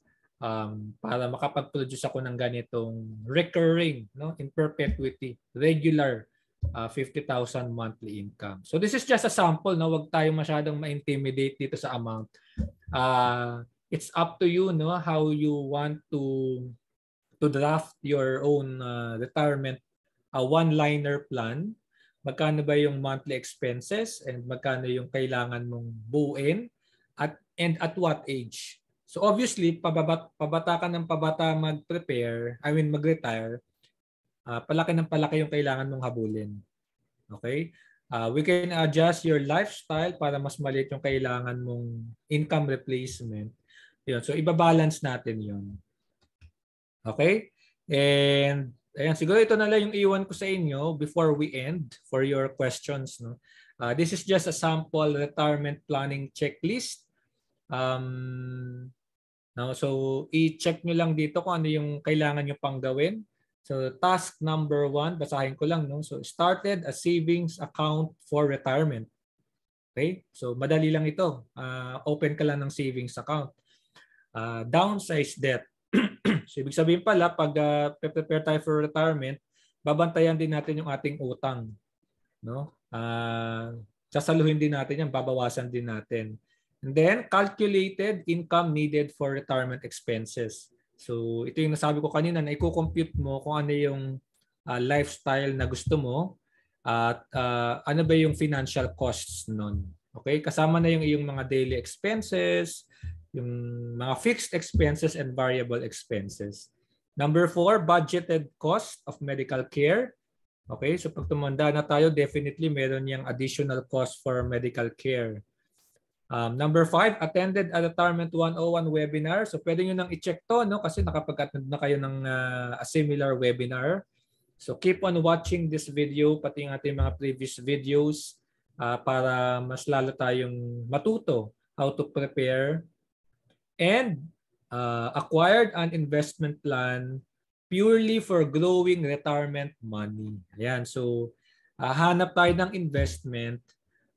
para makapag-produce ako ng ganitong recurring, no, in perpetuity, regular 50,000 monthly income. So this is just a sample, no? Wag tayong masyadong ma-intimidate dito sa amount. It's up to you, no, how you want to draft your own retirement one-liner plan. Magkano ba yung monthly expenses and magkano yung kailangan mong buuin and at what age. So obviously, pabata ka ng pabata mag-retire, palaki ng palaki yung kailangan mong habulin. Okay? We can adjust your lifestyle para mas maliit yung kailangan mong income replacement. Yun. So, ibabalance natin yun. Okay? And, ayan, siguro ito na lang yung iwan ko sa inyo before we end for your questions. No? This is just a sample retirement planning checklist. No? So, i-check nyo lang dito kung ano yung kailangan nyo pang gawin. So, task number 1, basahin ko lang. No? So, started a savings account for retirement. Okay? So, madali lang ito. Open ka lang ng savings account. Downsize debt. So, ibig sabihin pala, pag prepare tayo for retirement, babantayan din natin yung ating utang. No? Sasaluhin din natin yan, babawasan din natin. And then, calculated income needed for retirement expenses. So, ito yung nasabi ko kanina na i-compute mo kung ano yung lifestyle na gusto mo at ano ba yung financial costs nun. Okay? Kasama na yung iyong mga daily expenses, yung mga fixed expenses and variable expenses. Number 4, budgeted cost of medical care. Okay? So, pag tumanda na tayo, definitely meron yung additional cost for medical care. Number 5, attended a Retirement 101 webinar. So pwede nyo nang i-check to, no? Kasi nakapag-attend na kayo ng a similar webinar. So keep on watching this video, pati yung ating mga previous videos para mas lalo tayong matuto how to prepare and acquired an investment plan purely for growing retirement money. Ayan, so hanap tayo ng investment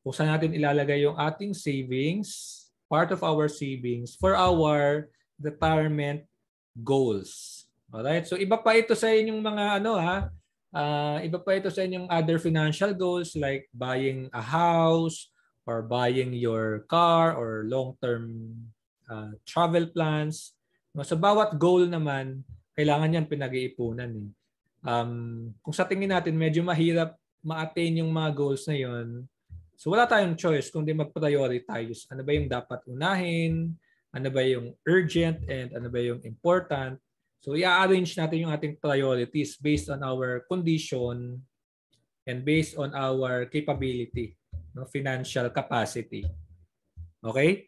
kung saan natin ilalagay yung ating savings, part of our savings for our retirement goals. Alright? So iba pa ito sa inyong mga iba pa ito sa inyong other financial goals like buying a house or buying your car or long-term travel plans. No, sa bawat goal naman, kailangan yan pinag-iipunan eh. Kung sa tingin natin medyo mahirap ma-attain yung mga goals na yon, so wala tayong choice kundi mag-prioritize. Ano ba yung dapat unahin? Ano ba yung urgent and ano ba yung important? So i-arrange natin yung ating priorities based on our condition and based on our capability, no, financial capacity. Okay?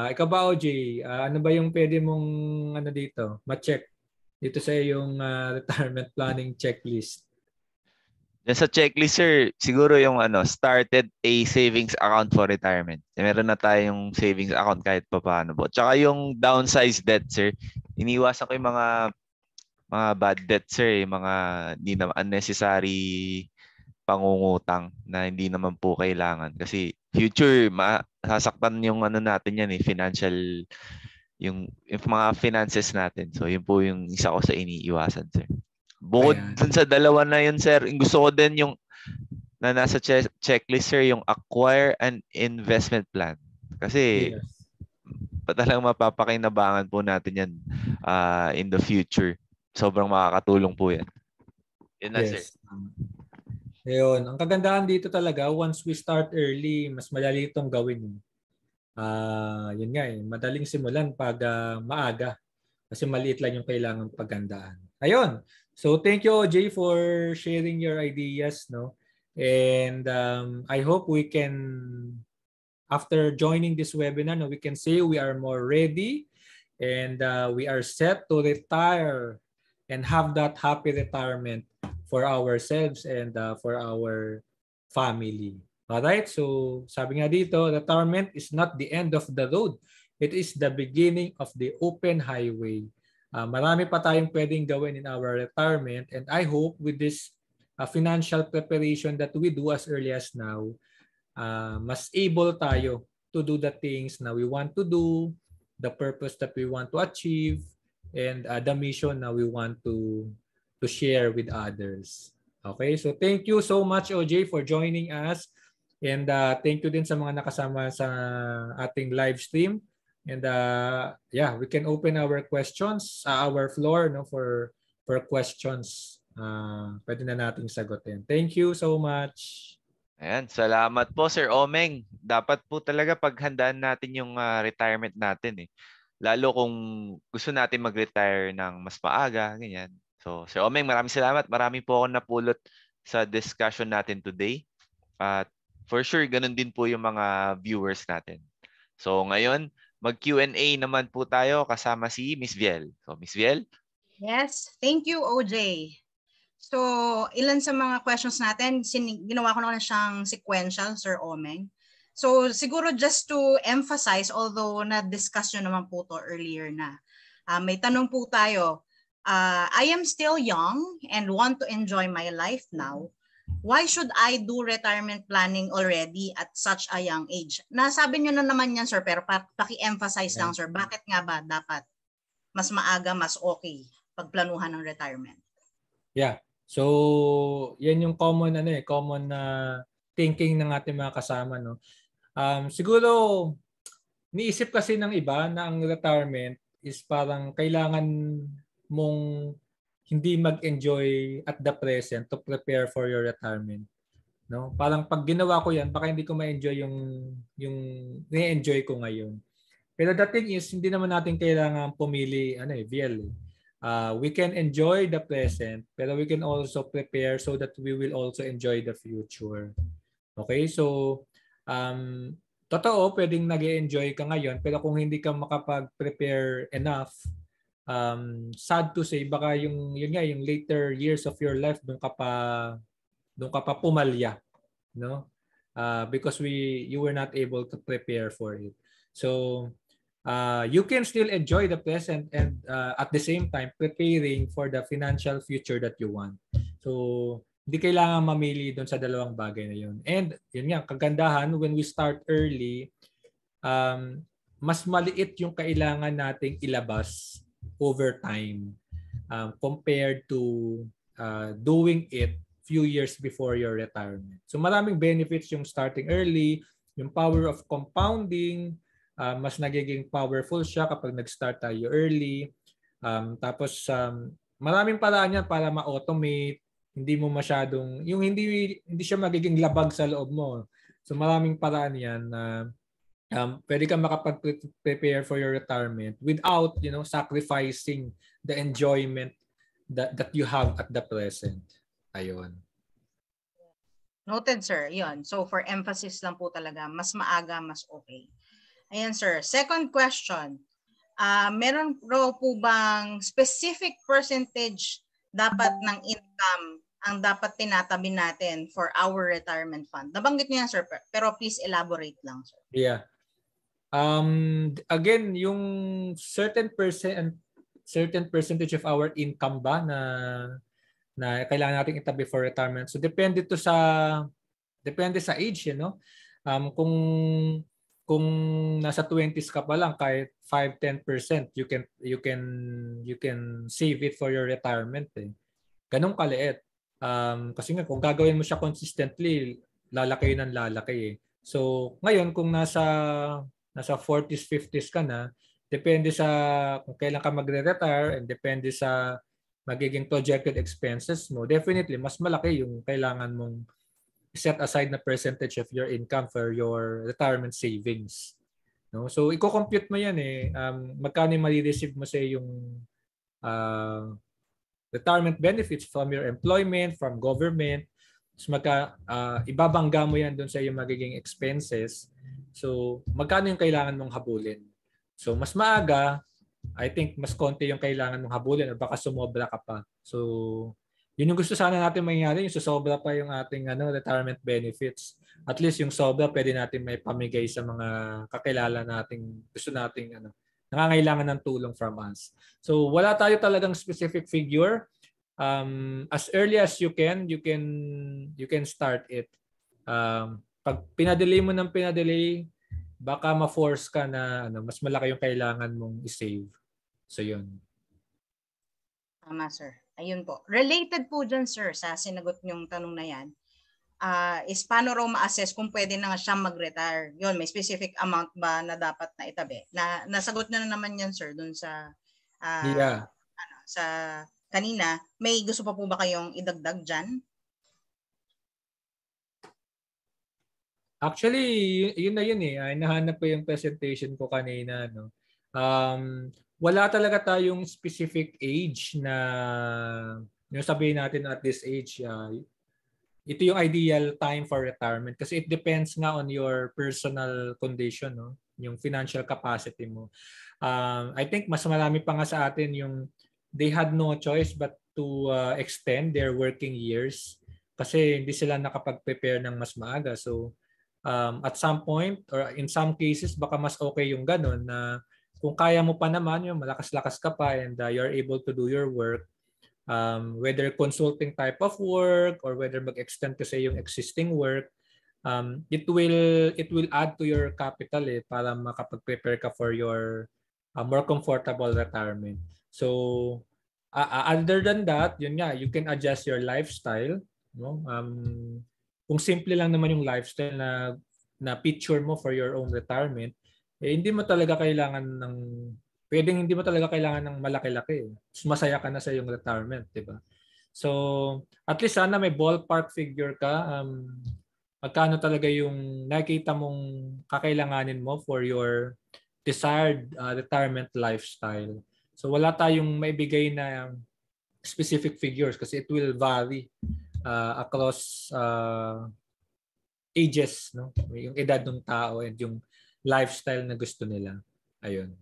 Ikaw ba, OJ? Ano ba yung pwede mong dito, ma-check dito sa yung retirement planning checklist? Yan sa checklist, sir, siguro yung started a savings account for retirement. Meron na tayong savings account kahit pa paano po. Tsaka yung downsize debt, sir, iniwasan ko yung mga bad debt, sir, yung mga hindi na unnecessary pangungutang na hindi naman po kailangan. Kasi future, masasaktan yung natin yan financial, yung mga finances natin. So, yun po yung isa ko sa iniiwasan, sir. Bukod dun sa dalawa na yun, sir, gusto ko din yung na nasa checklist, sir, yung acquire an investment plan. Kasi talagang mapapakinabangan po natin yan in the future. Sobrang makakatulong po yan. Yun na, sir. Ayun. Ang kagandahan dito talaga, once we start early, mas madali itong gawin. Yun nga madaling simulan pag maaga. Kasi maliit lang yung kailangang paghandaan. Ayun. So thank you, OJ, for sharing your ideas, no? And I hope we can, after joining this webinar, we can say we are more ready and we are set to retire and have that happy retirement for ourselves and for our family. Alright? So sabi nga dito, retirement is not the end of the road. It is the beginning of the open highway. Marami pa tayong pwedeng gawin in our retirement, and I hope with this financial preparation that we do as early as now, mas able tayo to do the things na we want to do, the purpose that we want to achieve, and the mission na we want to share with others. Okay, so thank you so much, OJ, for joining us, and thank you din sa mga nakasama sa ating live stream. And we can open our questions, our floor, for questions. Pwede na nating sagutin. Thank you so much. Ayan, salamat po, Sir Omeng. Dapat po talaga paghandaan natin yung retirement natin Lalo kung gusto natin mag-retire ng mas maaga, ganyan. So, Sir Omeng, maraming salamat. Marami po akong napulot sa discussion natin today. At for sure, ganun din po yung mga viewers natin. So, ngayon, mag-Q&A naman po tayo kasama si Miss Viel. So, Miss Viel? Yes, thank you, OJ. So, ilan sa mga questions natin, ginawa ko na siyang sequential, Sir Omeng. So, siguro just to emphasize, although na-discuss nyo naman po to earlier na, may tanong po tayo, I am still young and want to enjoy my life now. Why should I do retirement planning already at such a young age? Nasabi nyo na naman yan, sir, pero paki-emphasize lang, sir. Bakit nga ba dapat mas maaga, mas okay pagplanuhan ng retirement? Yeah. So, yan yung common na thinking ng ating mga kasama, no. Siguro niisip kasi ng iba na ang retirement is parang kailangan mong hindi mag-enjoy at the present to prepare for your retirement. No? Parang pag ginawa ko yan, baka hindi ko ma-enjoy yung ni-enjoy ko ngayon. Pero the thing is, hindi naman natin kailangan pumili, VL. We can enjoy the present, pero we can also prepare so that we will also enjoy the future. Okay? So, totoo, pwedeng nag-enjoy ka ngayon, pero kung hindi ka makapag-prepare enough, sad to say, baka yung later years of your life doon ka pa pumalya, no? Because you were not able to prepare for it. So you can still enjoy the present and at the same time preparing for the financial future that you want. So hindi kailangan mamili doon sa dalawang bagay na yun. And yun nga, kagandahan when we start early, mas maliit yung kailangan nating ilabas over time compared to doing it few years before your retirement. So maraming benefits yung starting early, yung power of compounding, mas nagiging powerful siya kapag nag-start tayo early. Tapos maraming paraan yan para ma-automate, hindi mo masyadong, yung hindi siya magiging labag sa loob mo. So maraming paraan yan na pwede kang makapag-prepare for your retirement without, sacrificing the enjoyment that you have at the present. Ayun. Noted, sir. Yun. So for emphasis lang po talaga, mas maaga, mas okay. Ayan, sir. Second question. Meron po bang specific percentage dapat ng income ang dapat tinatabi natin for our retirement fund? Nabanggit niyo yan, sir, pero please elaborate lang, sir. Yeah. Again, yung certain percentage of our income ba na kailangan nating itabi for retirement. So depende sa age, kung nasa 20s ka pa lang, kahit 5-10% you can save it for your retirement. Ganun kaliit. Kasi nga kung gagawin mo siya consistently, lalaki ng lalaki. So ngayon kung nasa 40s, 50s ka na, depende sa kung kailan ka magre-retire and depende sa magiging projected expenses mo, definitely mas malaki yung kailangan mong set aside na percentage of your income for your retirement savings. No? So i-compute mo yan magkano yung ma-receive mo sa yung retirement benefits from your employment, from government. So ibabangga mo yan doon sa yung magiging expenses. So magkano yung kailangan mong habulin? So mas maaga, I think mas konti yung kailangan mong habulin o baka sumobra ka pa. So yun yung gusto sana natin mangyari, yung susobra pa yung ating retirement benefits. At least yung sobra pwede natin may pamigay sa mga kakilala nating gusto nating nangangailangan ng tulong from us. So wala tayo talagang specific figure. As early as you can start it. Pag pinadelay mo ng pinadelay, baka ma-force ka na mas malaki yung kailangan mong i-save. So yun. Tama, sir. Ayun po. Related po dyan, sir, sa sinagot niyong tanong na yan, is paano raw ma-assess kung pwede na siya mag-retire? Yun, may specific amount ba na dapat na itabi? Nasagot na naman yan, sir, dun sa sa kanina. May gusto pa po ba kayong idagdag dyan? Actually, yun na yun nahanap ko yung presentation ko kanina. Wala talaga tayong specific age na yung sabihin natin at this age, ito yung ideal time for retirement kasi it depends nga on your personal condition, yung financial capacity mo. I think mas marami pa nga sa atin yung they had no choice but to extend their working years kasi hindi sila nakapag-prepare ng mas maaga. So at some point or in some cases baka mas okay yung ganun na kung kaya mo pa naman yung malakas-lakas ka pa and you're able to do your work, whether consulting type of work or whether mag-extend to say yung existing work, it will add to your capital para makapag-prepare ka for your more comfortable retirement. So other than that, yun nga, you can adjust your lifestyle, kung simple lang naman yung lifestyle na picture mo for your own retirement, hindi mo talaga kailangan hindi mo talaga kailangan ng malaki-laki. Masaya ka na sa iyong retirement, di ba? So, at least sana may ballpark figure ka. Magkano talaga yung nakikita mong kakailanganin mo for your desired retirement lifestyle. So, wala tayong maibigay na specific figures kasi it will vary across ages, yung edad ng tao and yung lifestyle na gusto nila. Ayun.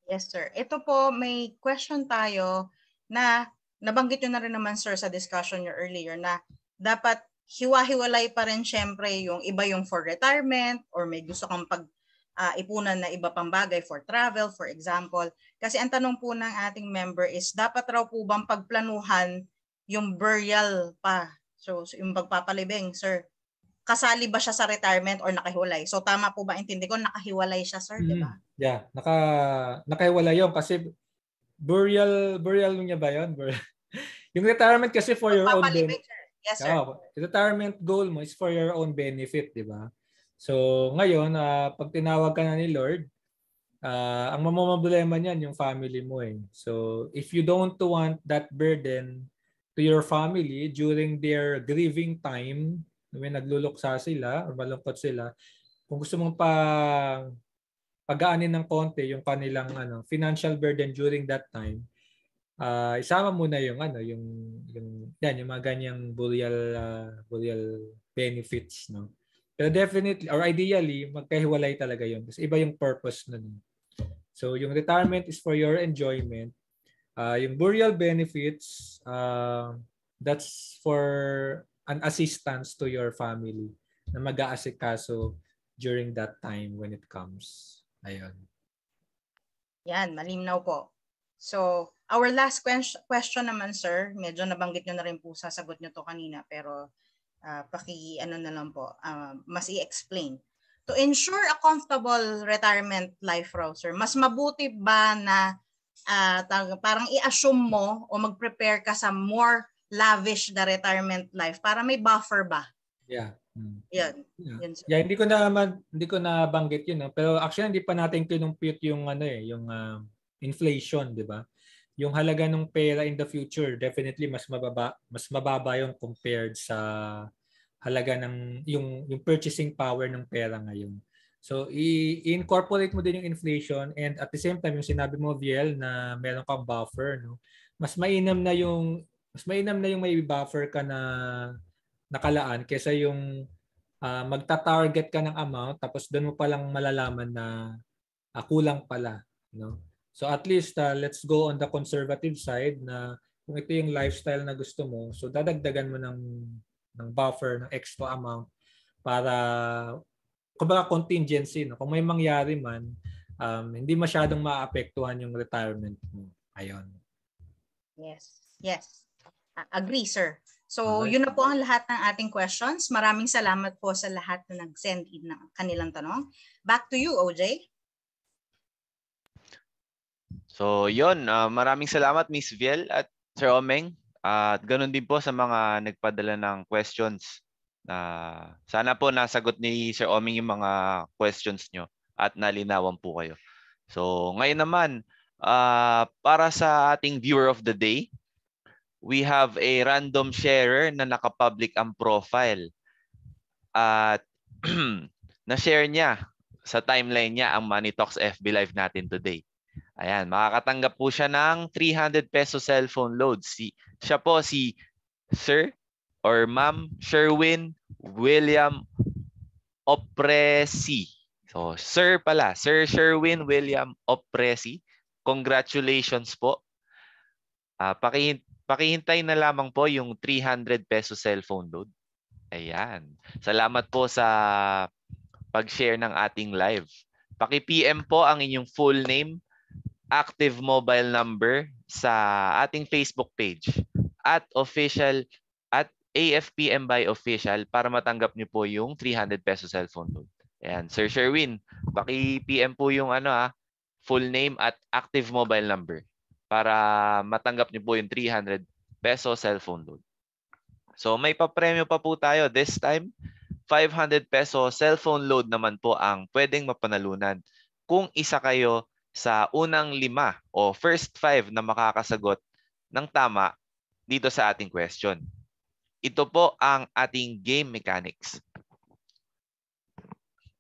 Yes, sir. Ito po, may question tayo na nabanggit nyo na rin naman, sir, sa discussion nyo earlier na dapat hiwa-hiwalay pa rin syempre yung iba yung for retirement or may gusto kang ipunan na iba pang bagay for travel, for example. Kasi ang tanong po ng ating member is dapat raw po bang pagplanuhan yung burial pa? So yung pagpapalibing, sir, kasali ba siya sa retirement or nakahiwalay? So tama po ba intindi ko, nakahiwalay siya, sir, di ba? Yeah, nakahiwalay yun kasi burial niya ba yun? Yung retirement kasi for your own benefit. Yes, sir. Retirement goal mo is for your own benefit, di ba? So ngayon, pag tinawag ka na ni Lord, ang mamamblema niyan yung family mo eh. So if you don't want that burden to your family during their grieving time, may nagluluksa sila o malungkot sila, kung gusto mong pagaanin ng konti yung kanilang financial burden during that time, isama mo na yung yung mga ganyang burial benefits, no. Pero definitely or ideally magkahiwalay talaga yun kasi iba yung purpose nun. So yung retirement is for your enjoyment. Yung burial benefits, that's for an assistance to your family na mag-aasikaso during that time when it comes. Ayun. Yan, malinaw po. So, our last question naman, sir, medyo nabanggit nyo na rin po, sasagot nyo to kanina, pero na lang po, mas i-explain. To ensure a comfortable retirement life raw, sir, mas mabuti ba na parang i-assume mo o mag-prepare ka sa more lavish the retirement life para may buffer ba? Yeah. Yan. Yeah, hindi ko na banggit yun, no? Pero actually hindi pa natin kinumpute yung yung inflation, 'di ba? Yung halaga ng pera in the future, definitely mas mababa yung compared sa halaga ng yung purchasing power ng pera ngayon. So i-incorporate mo din yung inflation and at the same time yung sinabi mo, Viel, na meron kang buffer, no? Mas mainam na yung may buffer ka na nakalaan kaysa yung magta-target ka ng amount tapos doon mo palang malalaman na kulang pala, no? So at least let's go on the conservative side na kung ito yung lifestyle na gusto mo, so dadagdagan mo ng buffer, ng extra amount para kumbaga contingency, no? Kung may mangyari man, hindi masyadong maapektuhan yung retirement mo. Ayun. Yes. Agree, sir. So, yun na po ang lahat ng ating questions. Maraming salamat po sa lahat na nag-send in ng kanilang tanong. Back to you, OJ. So, yun. Maraming salamat, Miss Viel at Sir Omeng. At ganun din po sa mga nagpadala ng questions. Sana po nasagot ni Sir Omeng yung mga questions nyo at nalinawan po kayo. So, ngayon naman, para sa ating viewer of the day, we have a random sharer na nakapublic ang profile. At na-share niya sa timeline niya ang Money Talks FB Live natin today. Ayan, makakatanggap po siya ng 300 peso cellphone load. Siya po si Sir or Ma'am Sherwin William Opresi. So, Sir pala. Sir Sherwin William Opresi. Congratulations po. Pakihintay na lamang po yung 300 peso cellphone load. Ayan. Salamat po sa pag-share ng ating live. Paki-PM po ang inyong full name, active mobile number sa ating Facebook page at AFPM by official para matanggap niyo po yung 300 peso cellphone load. Ayan. Sir Sherwin, paki-PM po yung full name at active mobile number para matanggap niyo po yung 300 peso cellphone load. So may papremyo pa po tayo. This time, 500 peso cellphone load naman po ang pwedeng mapanalunan kung isa kayo sa unang 5 o first 5 na makakasagot ng tama dito sa ating question. Ito po ang ating game mechanics.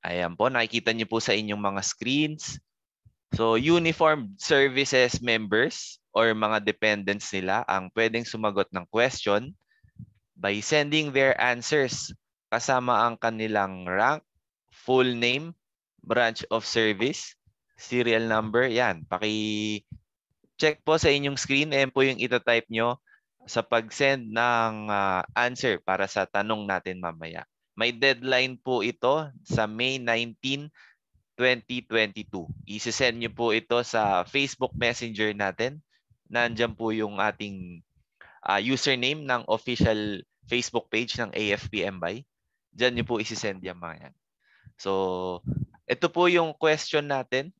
Ayan po, nakikita niyo po sa inyong mga screens. So, uniformed services members or mga dependents nila ang pwedeng sumagot ng question by sending their answers kasama ang kanilang rank, full name, branch of service, serial number. Yan, paki-check po sa inyong screen. Ayan po yung itatype nyo sa pag-send ng answer para sa tanong natin mamaya. May deadline po ito sa May 19, 2022. I-send nyo po ito sa Facebook Messenger natin. Nandiyan po yung ating username ng official Facebook page ng AFPM by. Diyan niyo po isi-send yung mga yan. So, ito po yung question natin.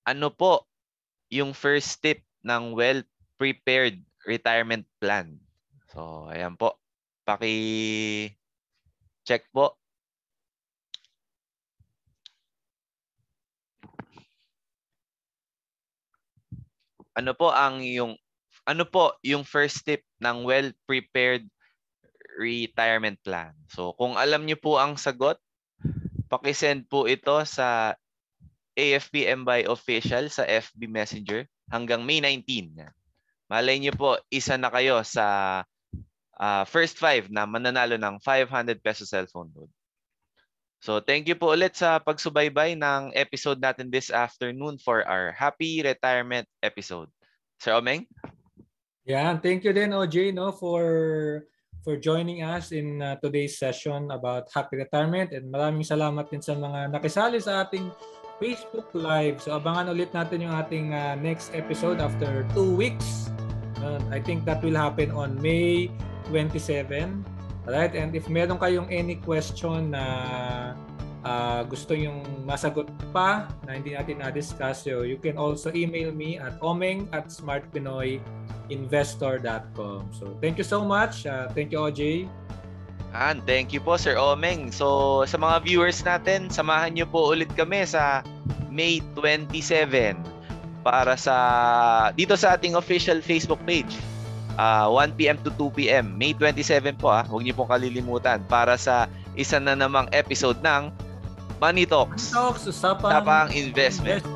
Ano po yung first step ng well-prepared retirement plan? So, ayan po. Paki-check po. Ano po yung first step ng well-prepared retirement plan? So, kung alam niyo po ang sagot, paki-send po ito sa AFP MBay Official sa FB Messenger hanggang May 19. Malay niyo po, isa na kayo sa first 5 na mananalo ng 500 peso cellphone load. So, thank you po ulit sa pagsubaybay ng episode natin this afternoon for our Happy Retirement episode. Sir Omeng? Yeah, thank you din, OJ, for joining us in today's session about Happy Retirement, and maraming salamat din sa mga nakisali sa ating Facebook Live. So, abangan ulit natin yung ating next episode after 2 weeks. I think that will happen on May 27. Alright, and if meron kayong any question na gusto yung masagot pa na hindi natin na-discuss, so you can also email me at omeng@smartpinoyinvestor.com. So thank you so much. Thank you, OJ. And thank you po, Sir Omeng. So sa mga viewers natin, samahan niyo po ulit kami sa May 27 para dito sa ating official Facebook page. 1 p.m. to 2 p.m. May 27 po. Huwag niyo pong kalilimutan para sa isa na namang episode ng Money Talks. Usapang Investment.